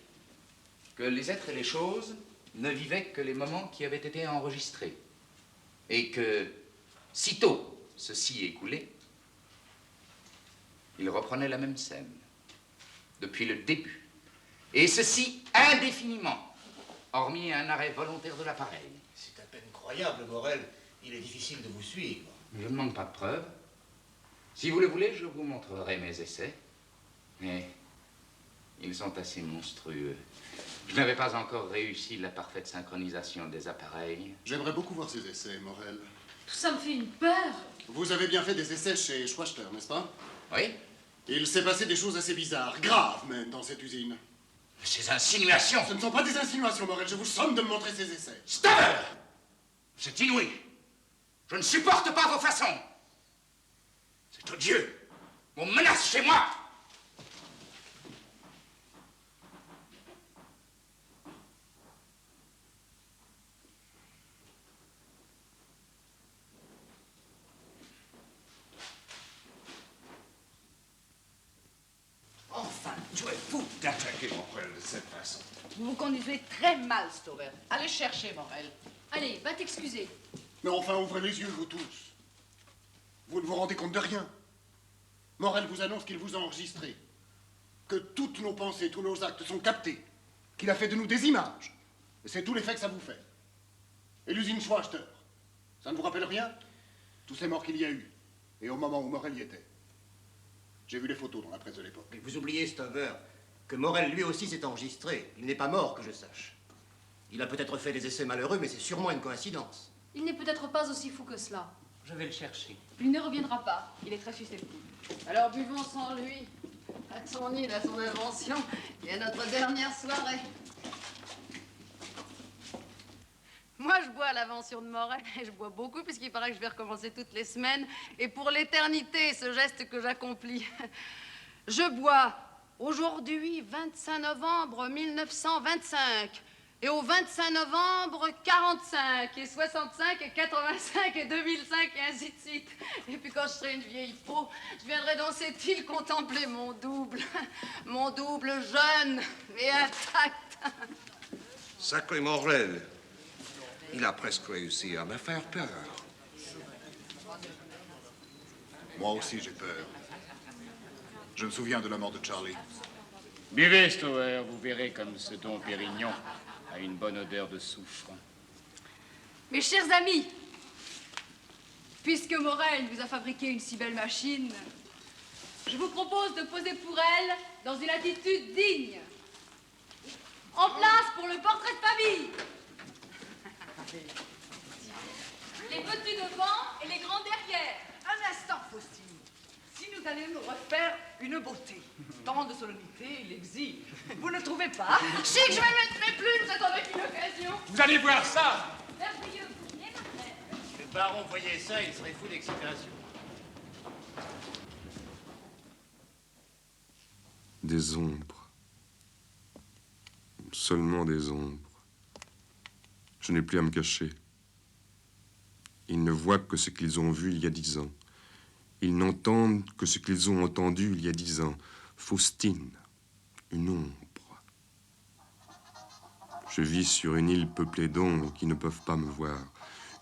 que les êtres et les choses ne vivaient que les moments qui avaient été enregistrés. Et que, sitôt ceci écoulé, il reprenait la même scène, depuis le début. Et ceci indéfiniment, hormis un arrêt volontaire de l'appareil. C'est à peine croyable, Morel. Il est difficile de vous suivre. Je ne demande pas de preuves. Si vous le voulez, je vous montrerai mes essais. Mais ils sont assez monstrueux. Je n'avais pas encore réussi la parfaite synchronisation des appareils. J'aimerais beaucoup voir ces essais, Morel. Tout ça me fait une peur. Vous avez bien fait des essais chez Schwachter, n'est-ce pas? Oui. Il s'est passé des choses assez bizarres, graves même, dans cette usine. Ces insinuations... Ce ne sont pas des insinuations, Morel. Je vous somme de me montrer ces essais. Stop! C'est inouï. Je ne supporte pas vos façons. C'est odieux. On menace chez moi. Enfin, tu es fou. D'attaquer Morel de cette façon. Vous vous conduisez très mal, Stover. Allez chercher Morel. Allez, va t'excuser. Mais enfin, ouvrez les yeux, vous tous. Vous ne vous rendez compte de rien. Morel vous annonce qu'il vous a enregistré. Que toutes nos pensées, tous nos actes sont captés. Qu'il a fait de nous des images. Et c'est tout l'effet que ça vous fait. Et l'usine Schwachter, ça ne vous rappelle rien? Tous ces morts qu'il y a eu. Et au moment où Morel y était. J'ai vu les photos dans la presse de l'époque. Mais vous oubliez, Stover, que Morel lui aussi s'est enregistré. Il n'est pas mort, que je sache. Il a peut-être fait des essais malheureux, mais c'est sûrement une coïncidence. Il n'est peut-être pas aussi fou que cela. Je vais le chercher. Il ne reviendra pas. Il est très susceptible. Alors buvons sans lui. À son île, à son invention. Et à notre dernière soirée. Moi, je bois à l'invention de Morel, et je bois beaucoup, puisqu'il paraît que je vais recommencer toutes les semaines. Et pour l'éternité, ce geste que j'accomplis. Je bois aujourd'hui, 25 novembre 1925. Et au 25 novembre, 45, et 65, et 85, et 2005, et ainsi de suite. Et puis quand je serai une vieille peau, je viendrai dans cette île contempler mon double jeune et intact. Sacré Morel, il a presque réussi à me faire peur. Moi aussi, j'ai peur. Je me souviens de la mort de Charlie. Buvez, Stover, vous verrez comme ce Dom Pérignon a une bonne odeur de soufre. Mes chers amis, puisque Morel vous a fabriqué une si belle machine, je vous propose de poser pour elle dans une attitude digne. En place pour le portrait de famille. Les petits devant et les grands derrière. Un instant, Faustine. Si nous allions nous refaire une beauté, tant de solennité, il exige. Vous ne trouvez pas? Chic, je vais mettre mes plumes, c'est avec une occasion. Vous allez voir ça! Merveilleux, vous venez, ma frère. Si le baron voyait ça, il serait fou d'excitation. Des ombres. Seulement des ombres. Je n'ai plus à me cacher. Ils ne voient que ce qu'ils ont vu il y a 10 ans. Ils n'entendent que ce qu'ils ont entendu il y a 10 ans. Faustine, une ombre. Je vis sur une île peuplée d'ombres qui ne peuvent pas me voir.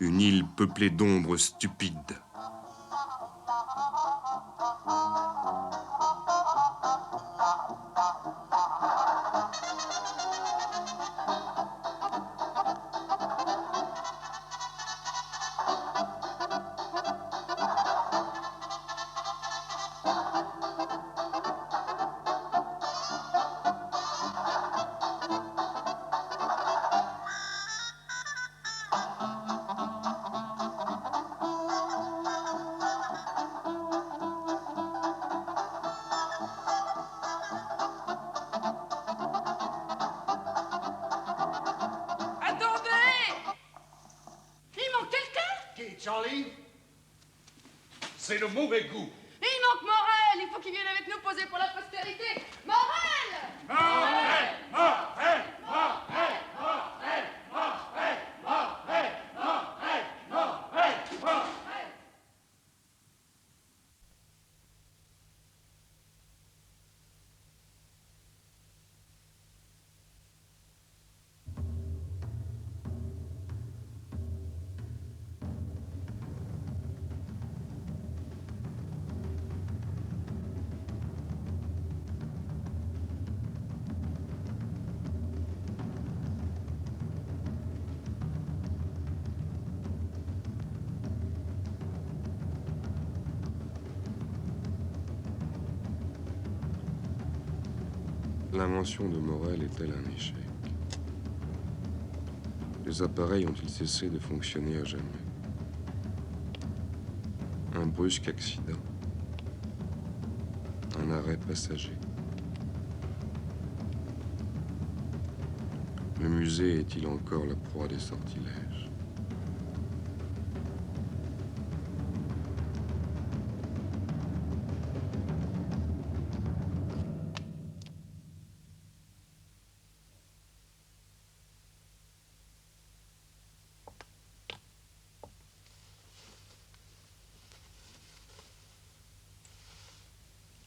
Une île peuplée d'ombres stupides. Charlie, c'est le mauvais goût. Il manque Morel, il faut qu'il vienne avec nous poser pour la postérité. Morel! Morel! Morel! Morel! Morel! Morel! Morel! Morel! Morel! Morel! L'invention de Morel est-elle un échec? Les appareils ont-ils cessé de fonctionner à jamais? Un brusque accident? Un arrêt passager? Le musée est-il encore la proie des sortilèges?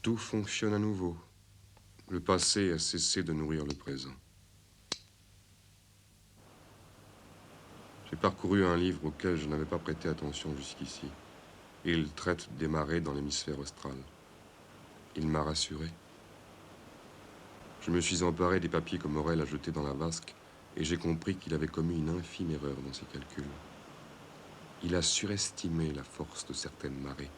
Tout fonctionne à nouveau. Le passé a cessé de nourrir le présent. J'ai parcouru un livre auquel je n'avais pas prêté attention jusqu'ici. Il traite des marées dans l'hémisphère austral. Il m'a rassuré. Je me suis emparé des papiers que Morel a jetés dans la vasque et j'ai compris qu'il avait commis une infime erreur dans ses calculs. Il a surestimé la force de certaines marées.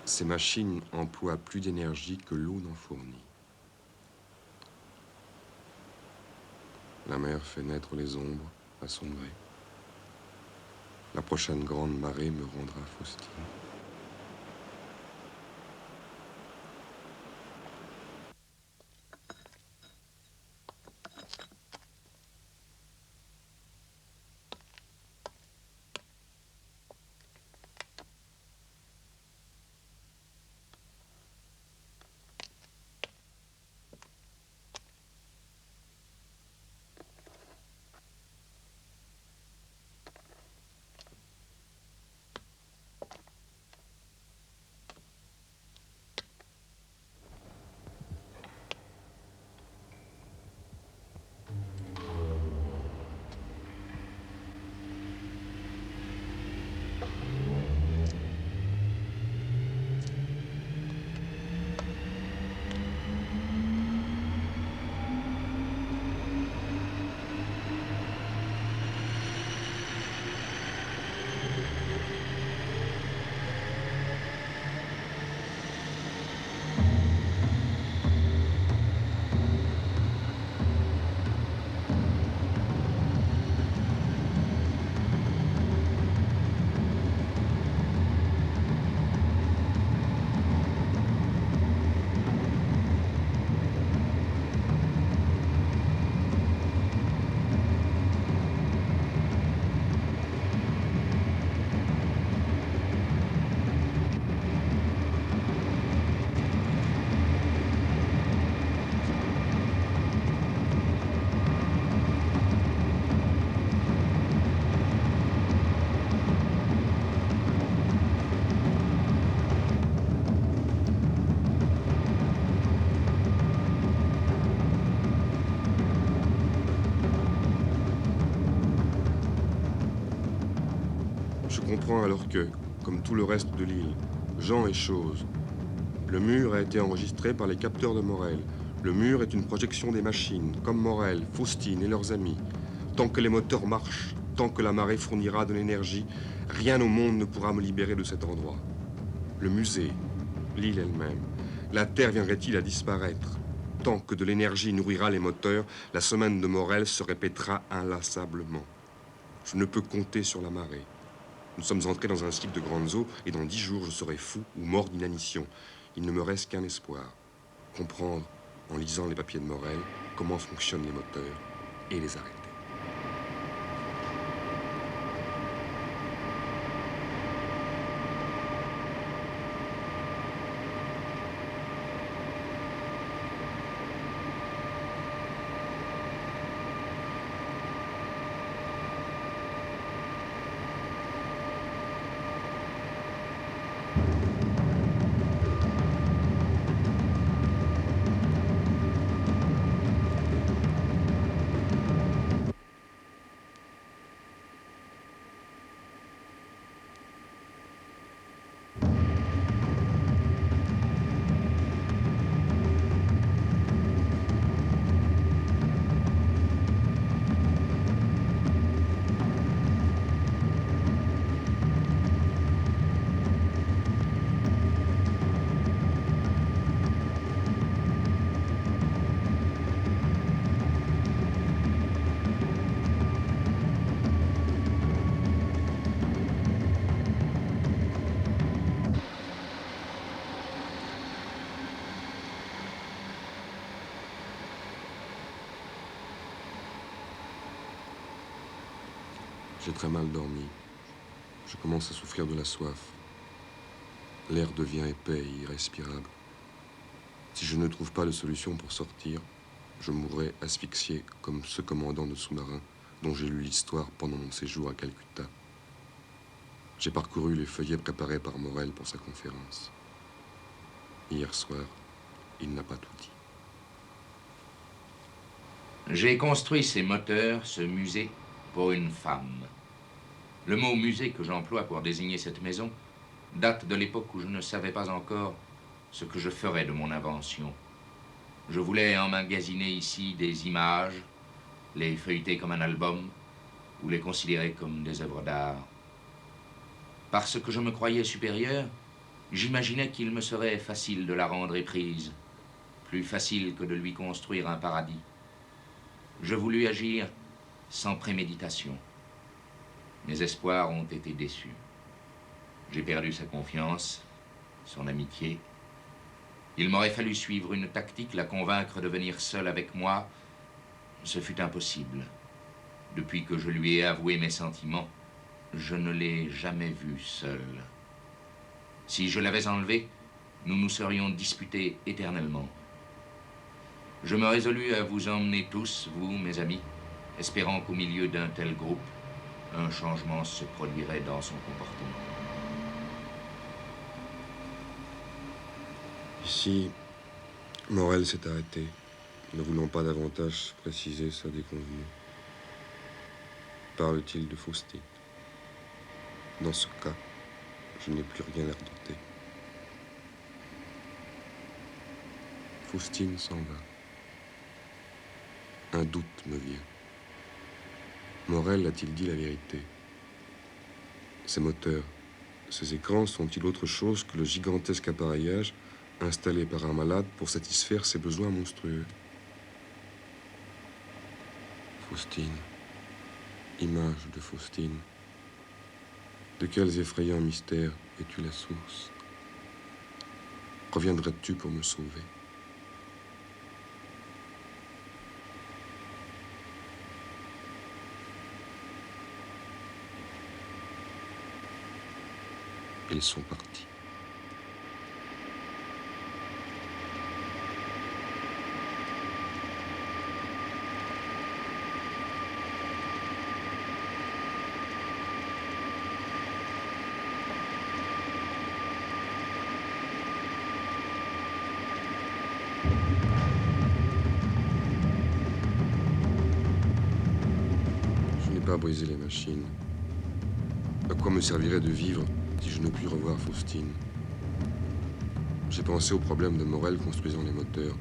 Ces machines emploient plus d'énergie que l'eau n'en fournit. La mer fait naître les ombres à son gré. La prochaine grande marée me rendra Faustine. Je comprends alors que, comme tout le reste de l'île, gens et choses, le mur a été enregistré par les capteurs de Morel. Le mur est une projection des machines, comme Morel, Faustine et leurs amis. Tant que les moteurs marchent, tant que la marée fournira de l'énergie, rien au monde ne pourra me libérer de cet endroit. Le musée, l'île elle-même, la Terre viendrait-il à disparaître? Tant que de l'énergie nourrira les moteurs, la semaine de Morel se répétera inlassablement. Je ne peux compter sur la marée. Nous sommes entrés dans un cycle de grandes eaux et dans 10 jours, je serai fou ou mort d'inanition. Il ne me reste qu'un espoir. Comprendre, en lisant les papiers de Morel, comment fonctionnent les moteurs et les arrêter. J'ai très mal dormi. Je commence à souffrir de la soif. L'air devient épais et irrespirable. Si je ne trouve pas de solution pour sortir, je mourrai asphyxié comme ce commandant de sous-marin dont j'ai lu l'histoire pendant mon séjour à Calcutta. J'ai parcouru les feuillets préparés par Morel pour sa conférence. Hier soir, il n'a pas tout dit. J'ai construit ces moteurs, ce musée, pour une femme. Le mot musée que j'emploie pour désigner cette maison date de l'époque où je ne savais pas encore ce que je ferais de mon invention. Je voulais emmagasiner ici des images, les feuilleter comme un album ou les considérer comme des œuvres d'art. Parce que je me croyais supérieur, j'imaginais qu'il me serait facile de la rendre éprise, plus facile que de lui construire un paradis. Je voulus agir sans préméditation. Mes espoirs ont été déçus. J'ai perdu sa confiance, son amitié. Il m'aurait fallu suivre une tactique, la convaincre de venir seule avec moi. Ce fut impossible. Depuis que je lui ai avoué mes sentiments, je ne l'ai jamais vue seule. Si je l'avais enlevée, nous nous serions disputés éternellement. Je me résolus à vous emmener tous, vous, mes amis, espérant qu'au milieu d'un tel groupe, un changement se produirait dans son comportement. Ici, Morel s'est arrêté, ne voulant pas davantage préciser sa déconvenue. Parle-t-il de Faustine? Dans ce cas, je n'ai plus rien à redouter. Faustine s'en va. Un doute me vient. Morel a-t-il dit la vérité? Ces moteurs, ces écrans sont-ils autre chose que le gigantesque appareillage installé par un malade pour satisfaire ses besoins monstrueux? Faustine, image de Faustine, de quels effrayants mystères es-tu la source? Reviendras-tu pour me sauver? Ils sont partis. Je n'ai pas brisé les machines. À quoi me servirait de vivre si je ne puis revoir Faustine? J'ai pensé au problème de Morel construisant les moteurs.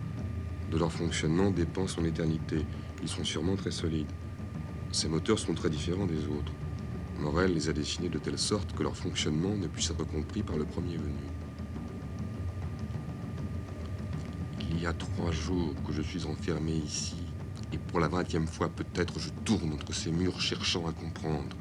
De leur fonctionnement dépend son éternité. Ils sont sûrement très solides. Ces moteurs sont très différents des autres. Morel les a dessinés de telle sorte que leur fonctionnement ne puisse être compris par le premier venu. Il y a 3 jours que je suis enfermé ici, et pour la 20e fois peut-être je tourne entre ces murs cherchant à comprendre.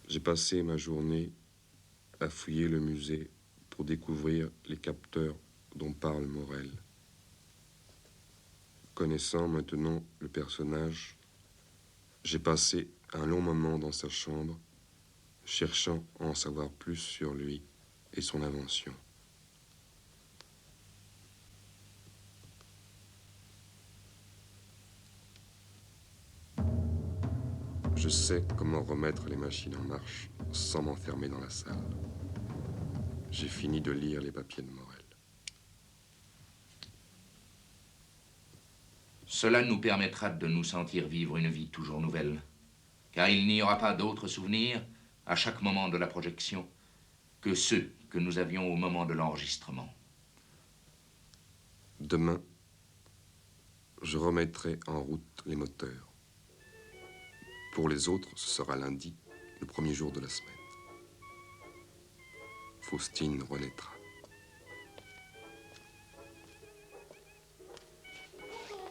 J'ai passé ma journée à fouiller le musée pour découvrir les capteurs dont parle Morel. Connaissant maintenant le personnage, j'ai passé un long moment dans sa chambre cherchant à en savoir plus sur lui et son invention. Je sais comment remettre les machines en marche sans m'enfermer dans la salle. J'ai fini de lire les papiers de Morel. Cela nous permettra de nous sentir vivre une vie toujours nouvelle, car il n'y aura pas d'autres souvenirs à chaque moment de la projection que ceux que nous avions au moment de l'enregistrement. Demain, je remettrai en route les moteurs. Pour les autres, ce sera lundi, le premier jour de la semaine. Faustine renaîtra.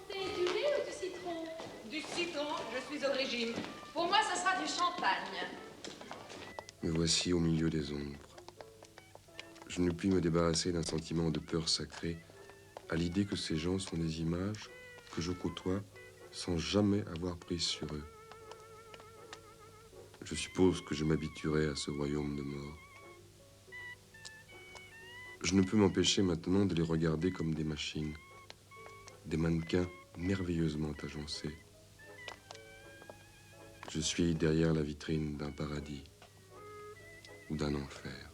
Du lait ou du citron? Du citron, je suis au régime. Pour moi, ça sera du champagne. Me voici au milieu des ombres. Je ne puis me débarrasser d'un sentiment de peur sacrée à l'idée que ces gens sont des images que je côtoie sans jamais avoir prise sur eux. Je suppose que je m'habituerai à ce royaume de mort. Je ne peux m'empêcher maintenant de les regarder comme des machines, des mannequins merveilleusement agencés. Je suis derrière la vitrine d'un paradis ou d'un enfer.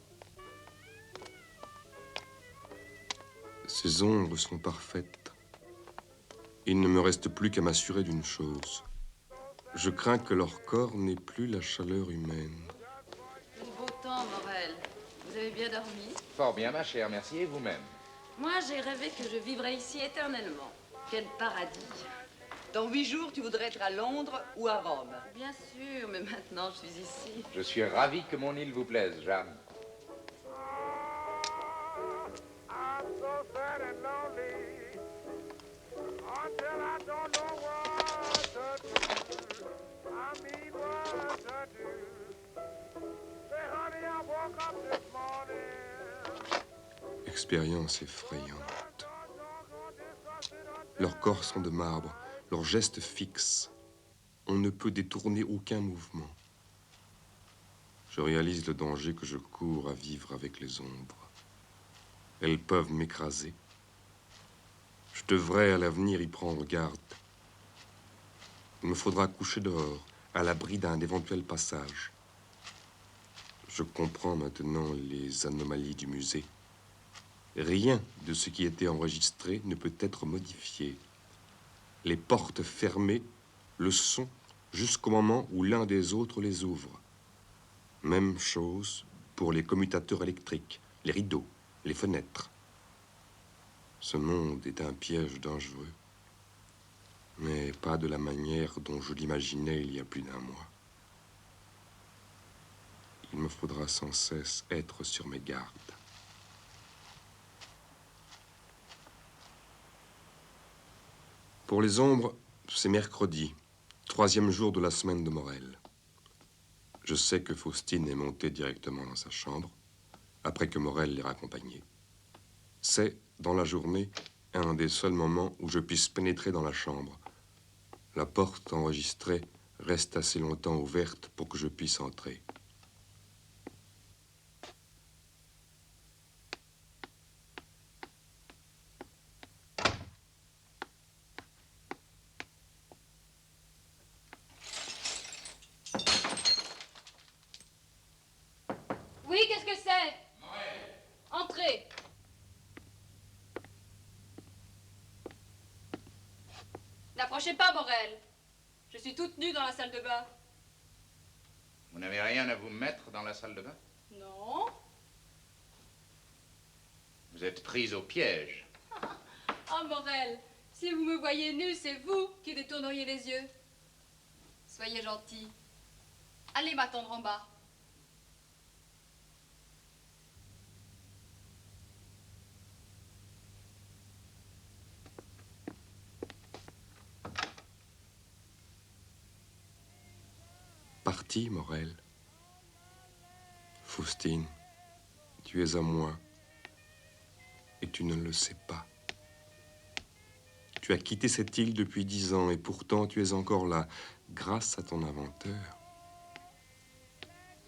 Ces ombres sont parfaites. Il ne me reste plus qu'à m'assurer d'une chose. Je crains que leur corps n'ait plus la chaleur humaine. Quel beau temps, Morel. Vous avez bien dormi? Fort bien, ma chère, merci, et vous-même? Moi, j'ai rêvé que je vivrais ici éternellement. Quel paradis. Dans 8 jours, tu voudrais être à Londres ou à Rome? Bien sûr, mais maintenant, je suis ici. Je suis ravi que mon île vous plaise, Jeanne. Expérience effrayante. Leurs corps sont de marbre, leurs gestes fixes. On ne peut détourner aucun mouvement. Je réalise le danger que je cours à vivre avec les ombres. Elles peuvent m'écraser. Je devrais à l'avenir y prendre garde. Il me faudra coucher dehors, à l'abri d'un éventuel passage. Je comprends maintenant les anomalies du musée. Rien de ce qui était enregistré ne peut être modifié. Les portes fermées le sont jusqu'au moment où l'un des autres les ouvre. Même chose pour les commutateurs électriques, les rideaux, les fenêtres. Ce monde est un piège dangereux, mais pas de la manière dont je l'imaginais il y a plus d'un mois. Il me faudra sans cesse être sur mes gardes. Pour les ombres, c'est mercredi, 3e jour de la semaine de Morel. Je sais que Faustine est montée directement dans sa chambre, après que Morel l'ait raccompagnée. C'est, dans la journée, un des seuls moments où je puisse pénétrer dans la chambre. La porte enregistrée reste assez longtemps ouverte pour que je puisse entrer. Oui, qu'est-ce que c'est? Entrez. N'approchez pas, Morel. Je suis toute nue dans la salle de bain. Vous n'avez rien à vous mettre dans la salle de bain? Non. Vous êtes prise au piège. Oh, Morel, si vous me voyez nue, c'est vous qui détourneriez les yeux. Soyez gentil. Allez m'attendre en bas. Parti, Morel. Faustine, tu es à moi et tu ne le sais pas. Tu as quitté cette île depuis 10 ans et pourtant tu es encore là, grâce à ton inventeur.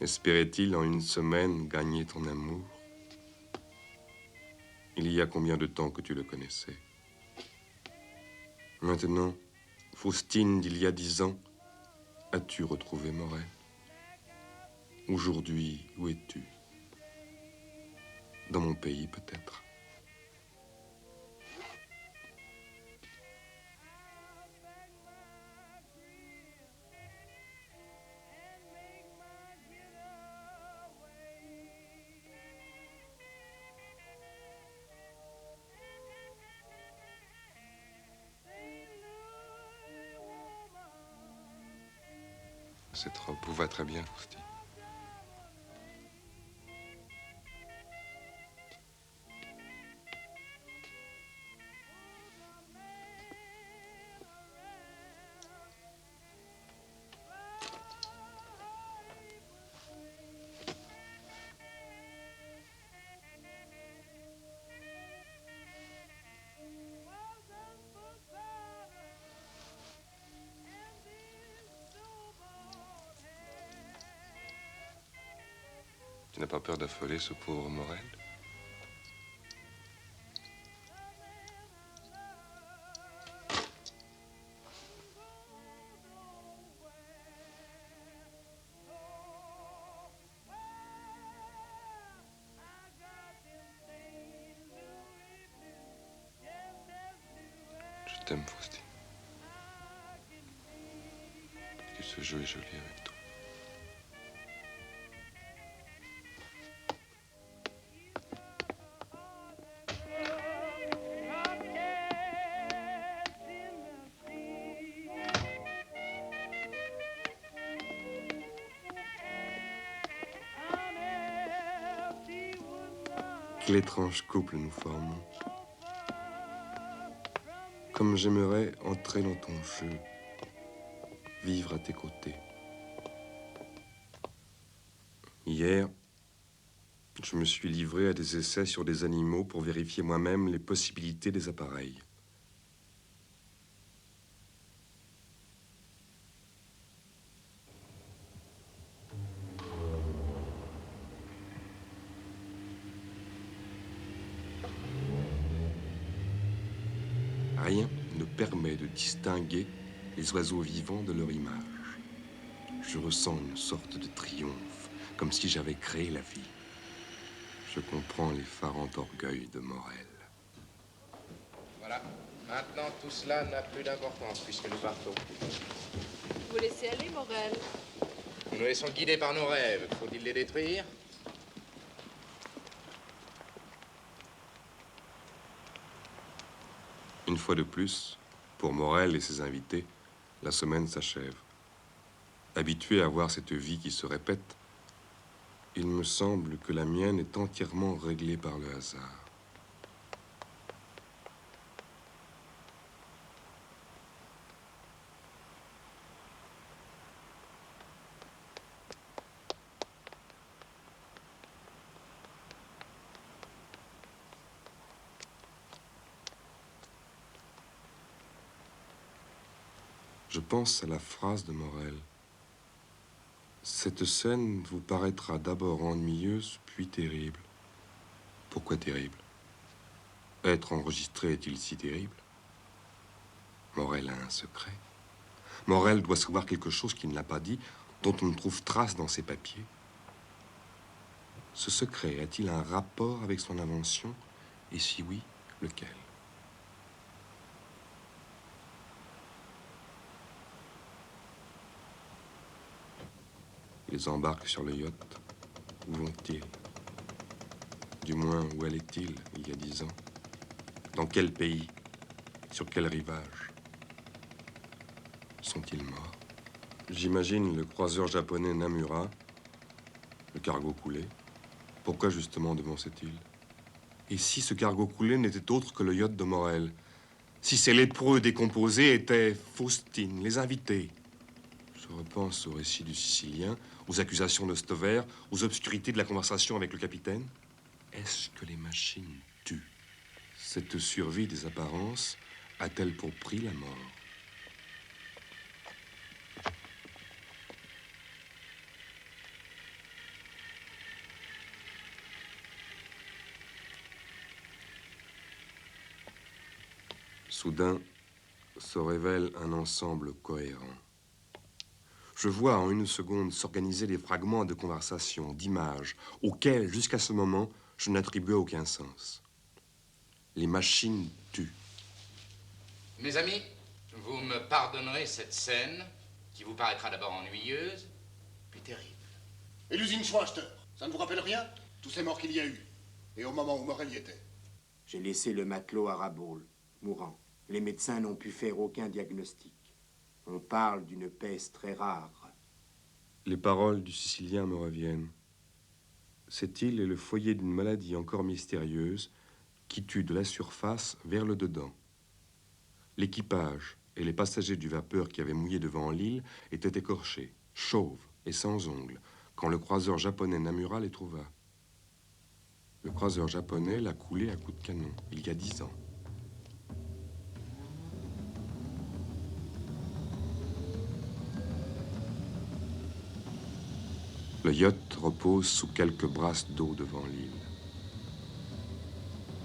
Espérait-il en une semaine gagner ton amour? Il y a combien de temps que tu le connaissais? Maintenant, Faustine d'il y a 10 ans, as-tu retrouvé Morel? Aujourd'hui, où es-tu? Dans mon pays, peut-être. Cette robe vous va très bien, Faustine. Tu n'as pas peur d'affoler ce pauvre Morel? Je t'aime, Faustine. Que ce jeu est joli avec toi. Quel étrange couple nous formons. Comme j'aimerais entrer dans ton jeu, vivre à tes côtés. Hier, je me suis livré à des essais sur des animaux pour vérifier moi-même les possibilités des appareils. Rien ne permet de distinguer les oiseaux vivants de leur image. Je ressens une sorte de triomphe, comme si j'avais créé la vie. Je comprends l'effarant orgueil de Morel. Voilà. Maintenant, tout cela n'a plus d'importance puisque nous partons. Vous laissez aller, Morel. Nous nous laissons guider par nos rêves. Faut-il les détruire? Une fois de plus, pour Morel et ses invités, la semaine s'achève. Habitué à voir cette vie qui se répète, il me semble que la mienne est entièrement réglée par le hasard. Je pense à la phrase de Morel. Cette scène vous paraîtra d'abord ennuyeuse, puis terrible. Pourquoi terrible? Être enregistré est-il si terrible? Morel a un secret. Morel doit savoir quelque chose qu'il n'a pas dit, dont on ne trouve trace dans ses papiers. Ce secret a-t-il un rapport avec son invention? Et si oui, lequel? Ils embarquent sur le yacht. Où vont-ils? Du moins, où allaient-ils il y a 10 ans? Dans quel pays? Sur quel rivage? Sont-ils morts? J'imagine le croiseur japonais Namura, le cargo coulé. Pourquoi justement devant cette île? Et si ce cargo coulé n'était autre que le yacht de Morel? Si ces lépreux décomposés étaient Faustine, les invités? Je repense au récit du Sicilien, aux accusations de Stover, aux obscurités de la conversation avec le capitaine. Est-ce que les machines tuent? Cette survie des apparences a-t-elle pour prix la mort? Soudain, se révèle un ensemble cohérent. Je vois en une seconde s'organiser des fragments de conversation, d'images, auxquels, jusqu'à ce moment, je n'attribuais aucun sens. Les machines tuent. Mes amis, vous me pardonnerez cette scène qui vous paraîtra d'abord ennuyeuse, puis terrible. Et l'usine Schwachter, ça ne vous rappelle rien? Tous ces morts qu'il y a eu. Et au moment où Morel y était. J'ai laissé le matelot à Rabaul, mourant. Les médecins n'ont pu faire aucun diagnostic. On parle d'une peste très rare. Les paroles du Sicilien me reviennent. Cette île est le foyer d'une maladie encore mystérieuse qui tue de la surface vers le dedans. L'équipage et les passagers du vapeur qui avaient mouillé devant l'île étaient écorchés, chauves et sans ongles, quand le croiseur japonais Namura les trouva. Le croiseur japonais l'a coulé à coups de canon, il y a 10 ans. Le yacht repose sous quelques brasses d'eau devant l'île.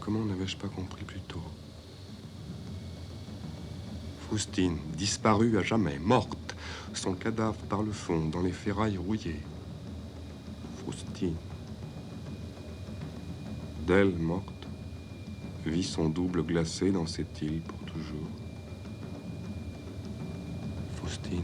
Comment n'avais-je pas compris plus tôt? Faustine, disparue à jamais, morte, son cadavre par le fond, dans les ferrailles rouillées. Faustine. D'elle, morte, vit son double glacé dans cette île pour toujours. Faustine.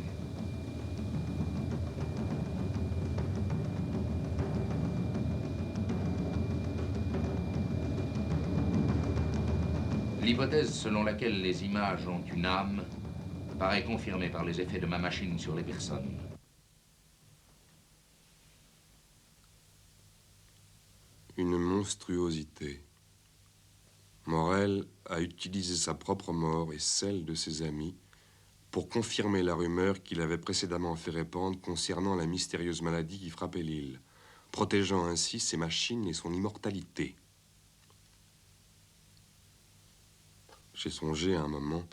L'hypothèse selon laquelle les images ont une âme paraît confirmée par les effets de ma machine sur les personnes. Une monstruosité. Morel a utilisé sa propre mort et celle de ses amis pour confirmer la rumeur qu'il avait précédemment fait répandre concernant la mystérieuse maladie qui frappait l'île, protégeant ainsi ses machines et son immortalité. J'ai songé à un moment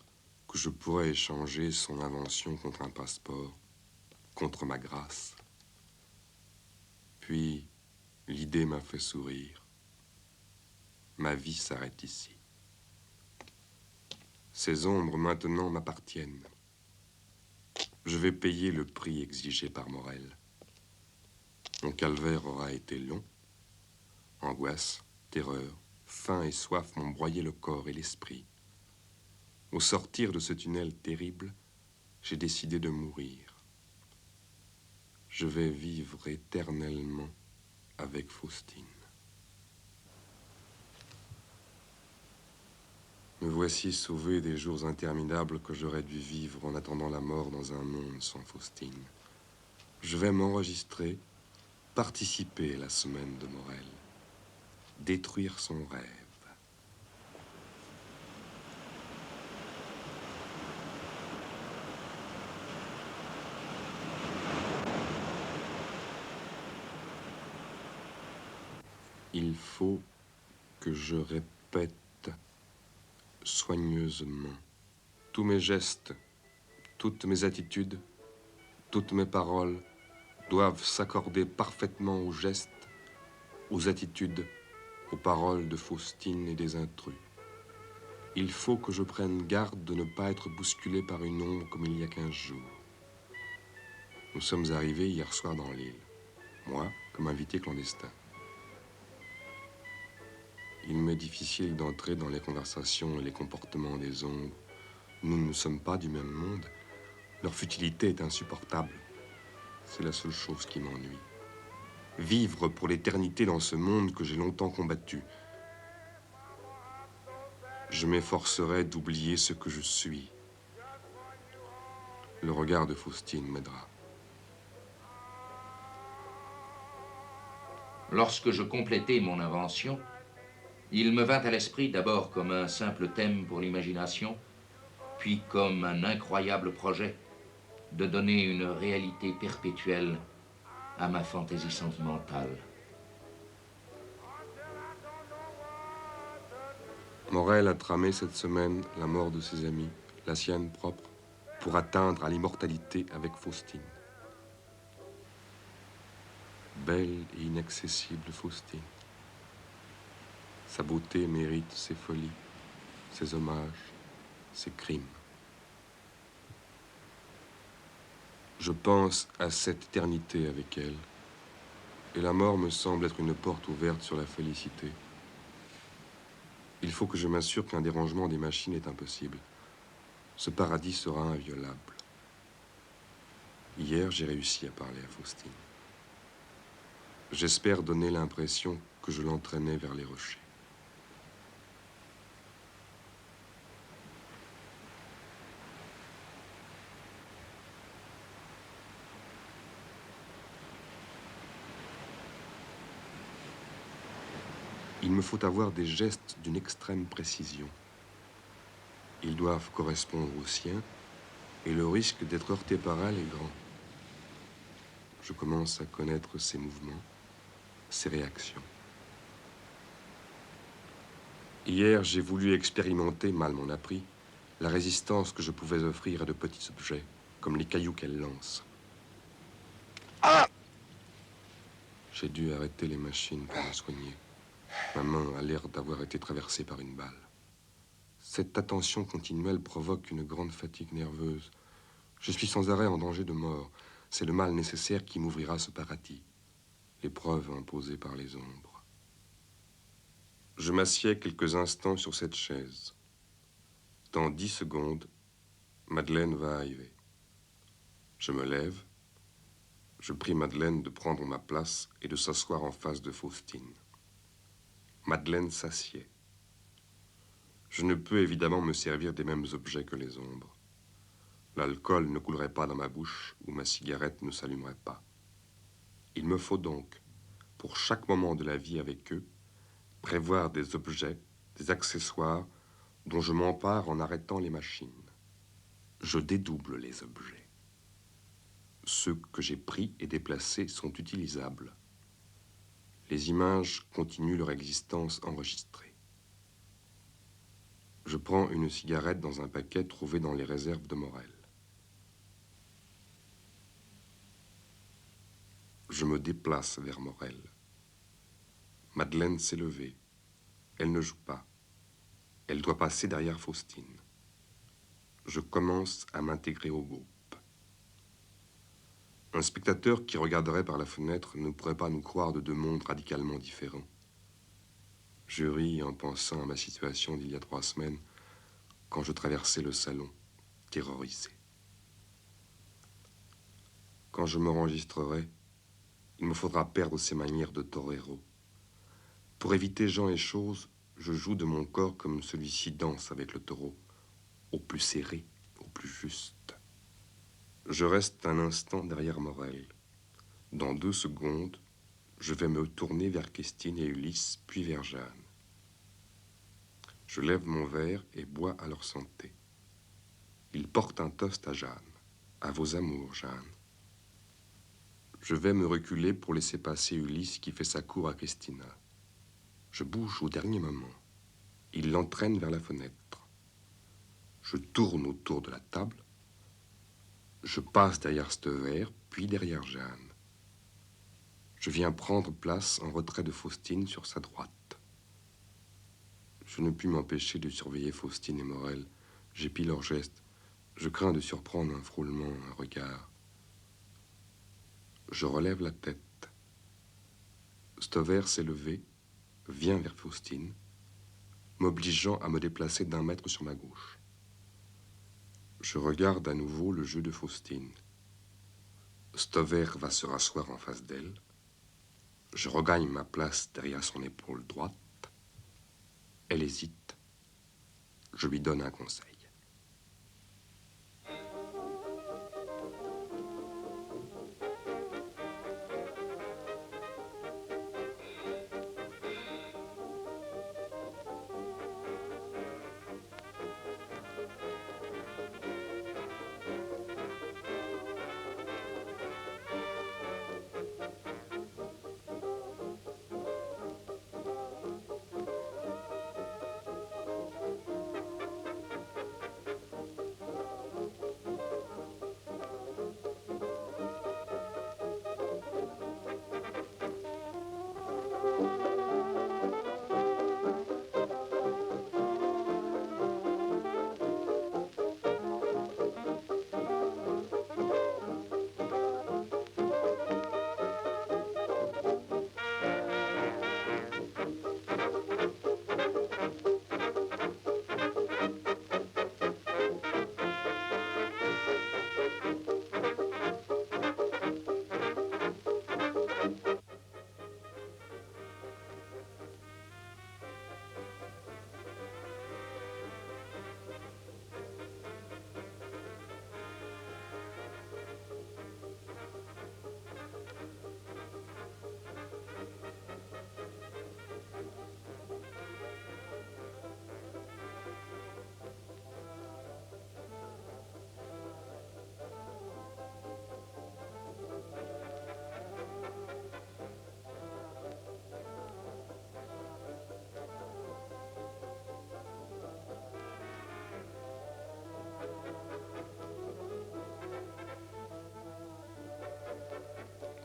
que je pourrais échanger son invention contre un passeport, contre ma grâce. Puis, l'idée m'a fait sourire. Ma vie s'arrête ici. Ces ombres maintenant m'appartiennent. Je vais payer le prix exigé par Morel. Mon calvaire aura été long. Angoisse, terreur, faim et soif m'ont broyé le corps et l'esprit. Au sortir de ce tunnel terrible, j'ai décidé de mourir. Je vais vivre éternellement avec Faustine. Me voici sauvé des jours interminables que j'aurais dû vivre en attendant la mort dans un monde sans Faustine. Je vais m'enregistrer, participer à la semaine de Morel, détruire son rêve. Il faut que je répète soigneusement tous mes gestes, toutes mes attitudes, toutes mes paroles doivent s'accorder parfaitement aux gestes, aux attitudes, aux paroles de Faustine et des intrus. Il faut que je prenne garde de ne pas être bousculé par une ombre comme il y a 15 jours. Nous sommes arrivés hier soir dans l'île, moi comme invité clandestin. Il m'est difficile d'entrer dans les conversations et les comportements des ombres. Nous ne sommes pas du même monde. Leur futilité est insupportable. C'est la seule chose qui m'ennuie. Vivre pour l'éternité dans ce monde que j'ai longtemps combattu. Je m'efforcerai d'oublier ce que je suis. Le regard de Faustine m'aidera. Lorsque je complétai mon invention, il me vint à l'esprit d'abord comme un simple thème pour l'imagination, puis comme un incroyable projet de donner une réalité perpétuelle à ma fantaisie sentimentale. Morel a tramé cette semaine la mort de ses amis, la sienne propre, pour atteindre à l'immortalité avec Faustine. Belle et inaccessible Faustine. Sa beauté mérite ses folies, ses hommages, c'est crime. Je pense à cette éternité avec elle, et la mort me semble être une porte ouverte sur la félicité. Il faut que je m'assure qu'un dérangement des machines est impossible. Ce paradis sera inviolable. Hier, j'ai réussi à parler à Faustine. J'espère donner l'impression que je l'entraînais vers les rochers. Il me faut avoir des gestes d'une extrême précision. Ils doivent correspondre aux siens, et le risque d'être heurté par elle est grand. Je commence à connaître ses mouvements, ses réactions. Hier, j'ai voulu expérimenter, mal m'en a pris, la résistance que je pouvais offrir à de petits objets, comme les cailloux qu'elle lance. Ah! J'ai dû arrêter les machines pour me soigner. Ma main a l'air d'avoir été traversée par une balle. Cette attention continuelle provoque une grande fatigue nerveuse. Je suis sans arrêt en danger de mort. C'est le mal nécessaire qui m'ouvrira ce paradis. L'épreuve imposée par les ombres. Je m'assieds quelques instants sur cette chaise. Dans 10 secondes, Madeleine va arriver. Je me lève. Je prie Madeleine de prendre ma place et de s'asseoir en face de Faustine. Madeleine s'assied. Je ne peux évidemment me servir des mêmes objets que les ombres. L'alcool ne coulerait pas dans ma bouche ou ma cigarette ne s'allumerait pas. Il me faut donc, pour chaque moment de la vie avec eux, prévoir des objets, des accessoires dont je m'empare en arrêtant les machines. Je dédouble les objets. Ceux que j'ai pris et déplacés sont utilisables. Les images continuent leur existence enregistrée. Je prends une cigarette dans un paquet trouvé dans les réserves de Morel. Je me déplace vers Morel. Madeleine s'est levée. Elle ne joue pas. Elle doit passer derrière Faustine. Je commence à m'intégrer au groupe. Un spectateur qui regarderait par la fenêtre ne pourrait pas nous croire de deux mondes radicalement différents. Je ris en pensant à ma situation d'il y a 3 semaines, quand je traversais le salon, terrorisé. Quand je m'enregistrerai, il me faudra perdre ces manières de torero. Pour éviter gens et choses, je joue de mon corps comme celui-ci danse avec le taureau, au plus serré, au plus juste. Je reste un instant derrière Morel. Dans 2 secondes, je vais me tourner vers Christine et Ulysse, puis vers Jeanne. Je lève mon verre et bois à leur santé. Ils portent un toast à Jeanne. À vos amours, Jeanne. Je vais me reculer pour laisser passer Ulysse qui fait sa cour à Christina. Je bouge au dernier moment. Il l'entraîne vers la fenêtre. Je tourne autour de la table. Je passe derrière ce verre, puis derrière Jeanne. Je viens prendre place en retrait de Faustine sur sa droite. Je ne puis m'empêcher de surveiller Faustine et Morel. J'épie leurs gestes. Je crains de surprendre un frôlement, un regard. Je relève la tête. Stover s'est levé, vient vers Faustine, m'obligeant à me déplacer d'1 mètre sur ma gauche. Je regarde à nouveau le jeu de Faustine. Stover va se rasseoir en face d'elle. Je regagne ma place derrière son épaule droite. Elle hésite. Je lui donne un conseil.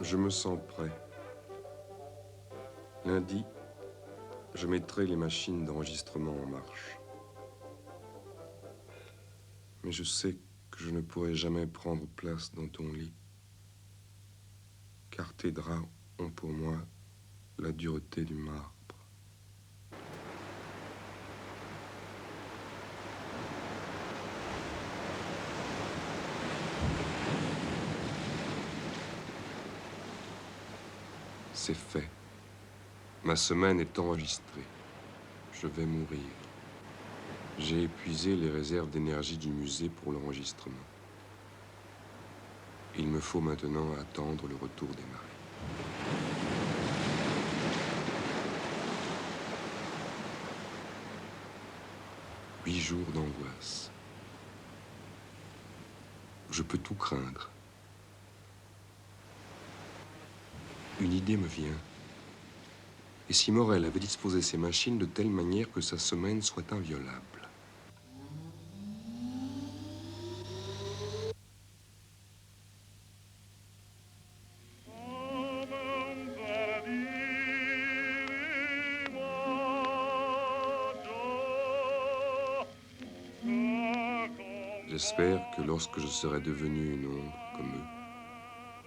Je me sens prêt. Lundi, je mettrai les machines d'enregistrement en marche. Mais je sais que je ne pourrai jamais prendre place dans ton lit, car tes draps ont pour moi la dureté du marbre. C'est fait. Ma semaine est enregistrée. Je vais mourir. J'ai épuisé les réserves d'énergie du musée pour l'enregistrement. Il me faut maintenant attendre le retour des marées. 8 jours d'angoisse. Je peux tout craindre. Une idée me vient. Et si Morel avait disposé ses machines de telle manière que sa semaine soit inviolable? J'espère que lorsque je serai devenu une ombre comme eux,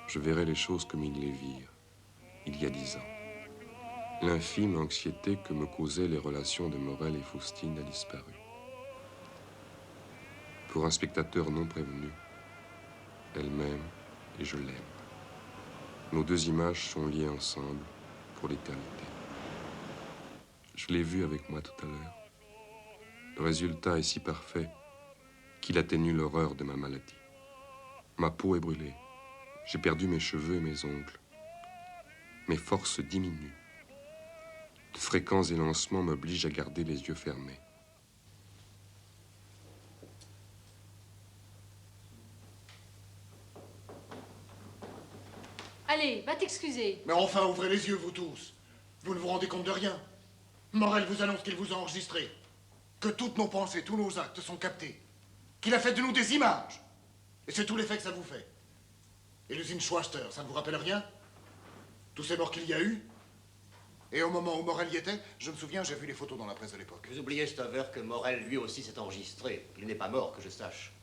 je verrai les choses comme ils les virent, il y a 10 ans. L'infime anxiété que me causaient les relations de Morel et Faustine a disparu. Pour un spectateur non prévenu, elle m'aime et je l'aime. Nos deux images sont liées ensemble pour l'éternité. Je l'ai vue avec moi tout à l'heure. Le résultat est si parfait qu'il atténue l'horreur de ma maladie. Ma peau est brûlée. J'ai perdu mes cheveux et mes ongles. Mes forces diminuent. De fréquents élancements m'obligent à garder les yeux fermés. Allez, va t'excuser. Mais enfin, ouvrez les yeux, vous tous. Vous ne vous rendez compte de rien. Morel vous annonce qu'il vous a enregistré. Que toutes nos pensées, tous nos actes sont captés. Qu'il a fait de nous des images. Et c'est tout l'effet que ça vous fait. Et l'usine Schwaster, ça ne vous rappelle rien? Tous ces morts qu'il y a eu? Et au moment où Morel y était, je me souviens, j'ai vu les photos dans la presse de l'époque. Vous oubliez, Stover, que Morel, lui aussi, s'est enregistré. Il n'est pas mort, que je sache.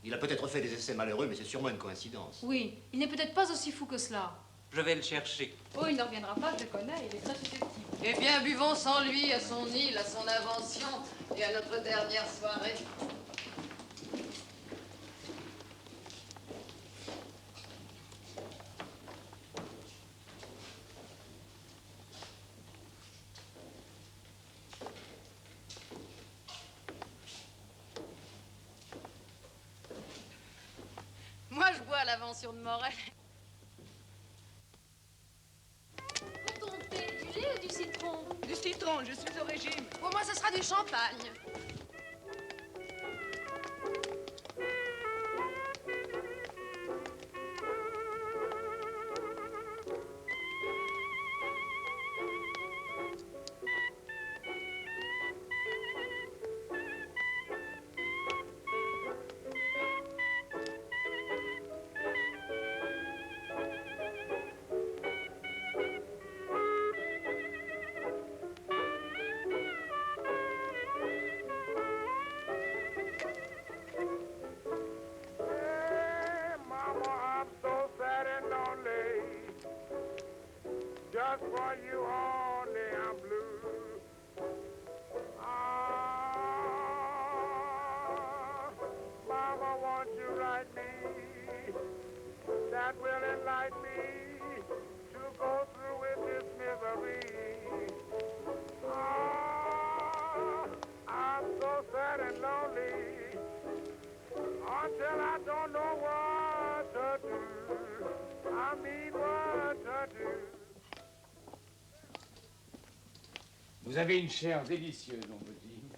Il a peut-être fait des essais malheureux, mais c'est sûrement une coïncidence. Oui, il n'est peut-être pas aussi fou que cela. Je vais le chercher. Oh, il ne reviendra pas, je le connais, il est très susceptible. Eh bien, buvons sans lui, à son île, à son invention et à notre dernière soirée. Moi, je bois l'invention de Morel. Pour ton thé, du lait ou du citron? Du citron, je suis au régime. Pour moi, ce sera du champagne. Just for you only I'm blue. Ah, Mama, won't you write me? That will enlighten me to go through with this misery. Ah, I'm so sad and lonely until I don't know what to do. I mean what to do. Vous avez une chair délicieuse, mon petit.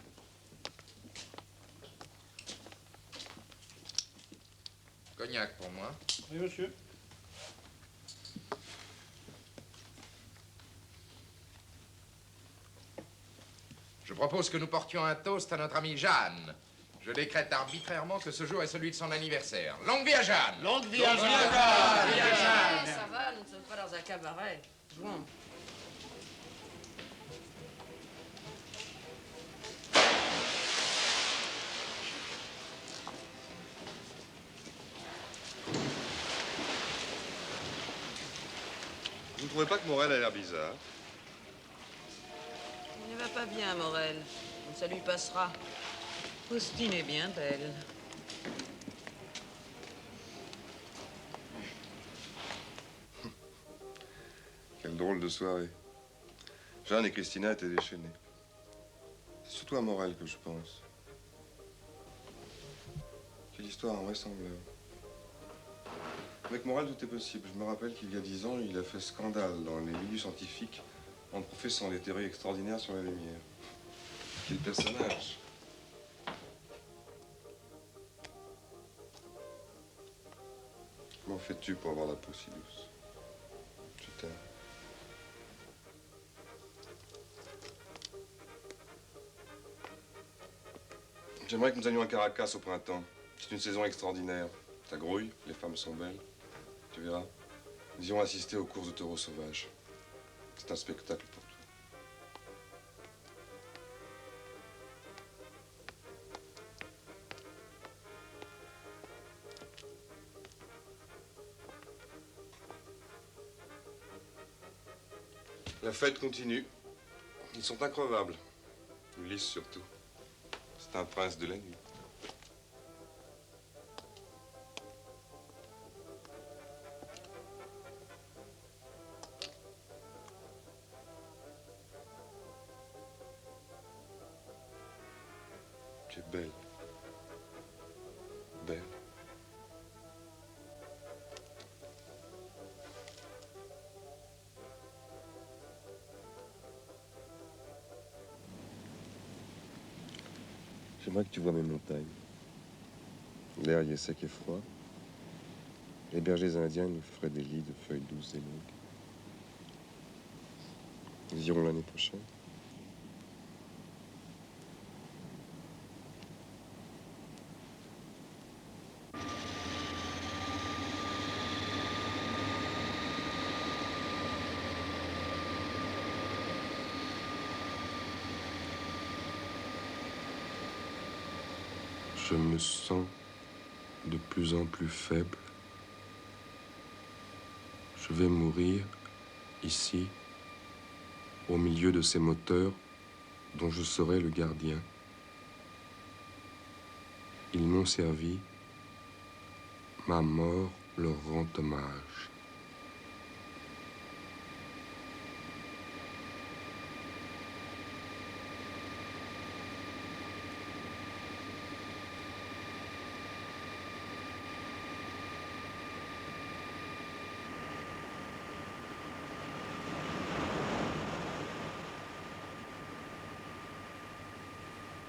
Cognac pour moi. Oui, monsieur. Je propose que nous portions un toast à notre amie Jeanne. Je décrète arbitrairement que ce jour est celui de son anniversaire. Longue vie à Jeanne! Longue vie à Jeanne! Ça va, nous ne sommes cabaret. Jouons. Vous ne trouvez pas que Morel a l'air bizarre? Il ne va pas bien, Morel. Ça lui passera. Faustine est bien belle. Quelle drôle de soirée. Jeanne et Christina étaient déchaînées. C'est surtout à Morel que je pense. Quelle histoire invraisemblable. Avec Morel, tout est possible. Je me rappelle qu'il y a 10 ans, il a fait scandale dans les milieux scientifiques en professant des théories extraordinaires sur la lumière. Quel personnage! Comment fais-tu pour avoir la peau si douce? Je t'aime. J'aimerais que nous allions à Caracas au printemps. C'est une saison extraordinaire. Ça grouille, les femmes sont belles. Tu verras. Nous irons assister aux courses de taureaux sauvages. C'est un spectacle pour toi. La fête continue. Ils sont increvables. Ulysse surtout. C'est un prince de la nuit. Tu es belle. Belle. J'aimerais que tu vois mes montagnes. L'air y est sec et froid. Les bergers indiens nous feraient des lits de feuilles douces et longues. Nous irons l'année prochaine. Je me sens de plus en plus faible. Je vais mourir ici, au milieu de ces moteurs dont je serai le gardien. Ils m'ont servi, ma mort leur rend hommage.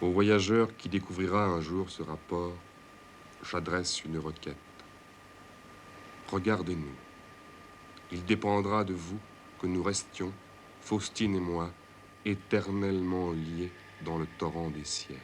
Au voyageur qui découvrira un jour ce rapport, j'adresse une requête. Regardez-nous. Il dépendra de vous que nous restions, Faustine et moi, éternellement liés dans le torrent des siècles.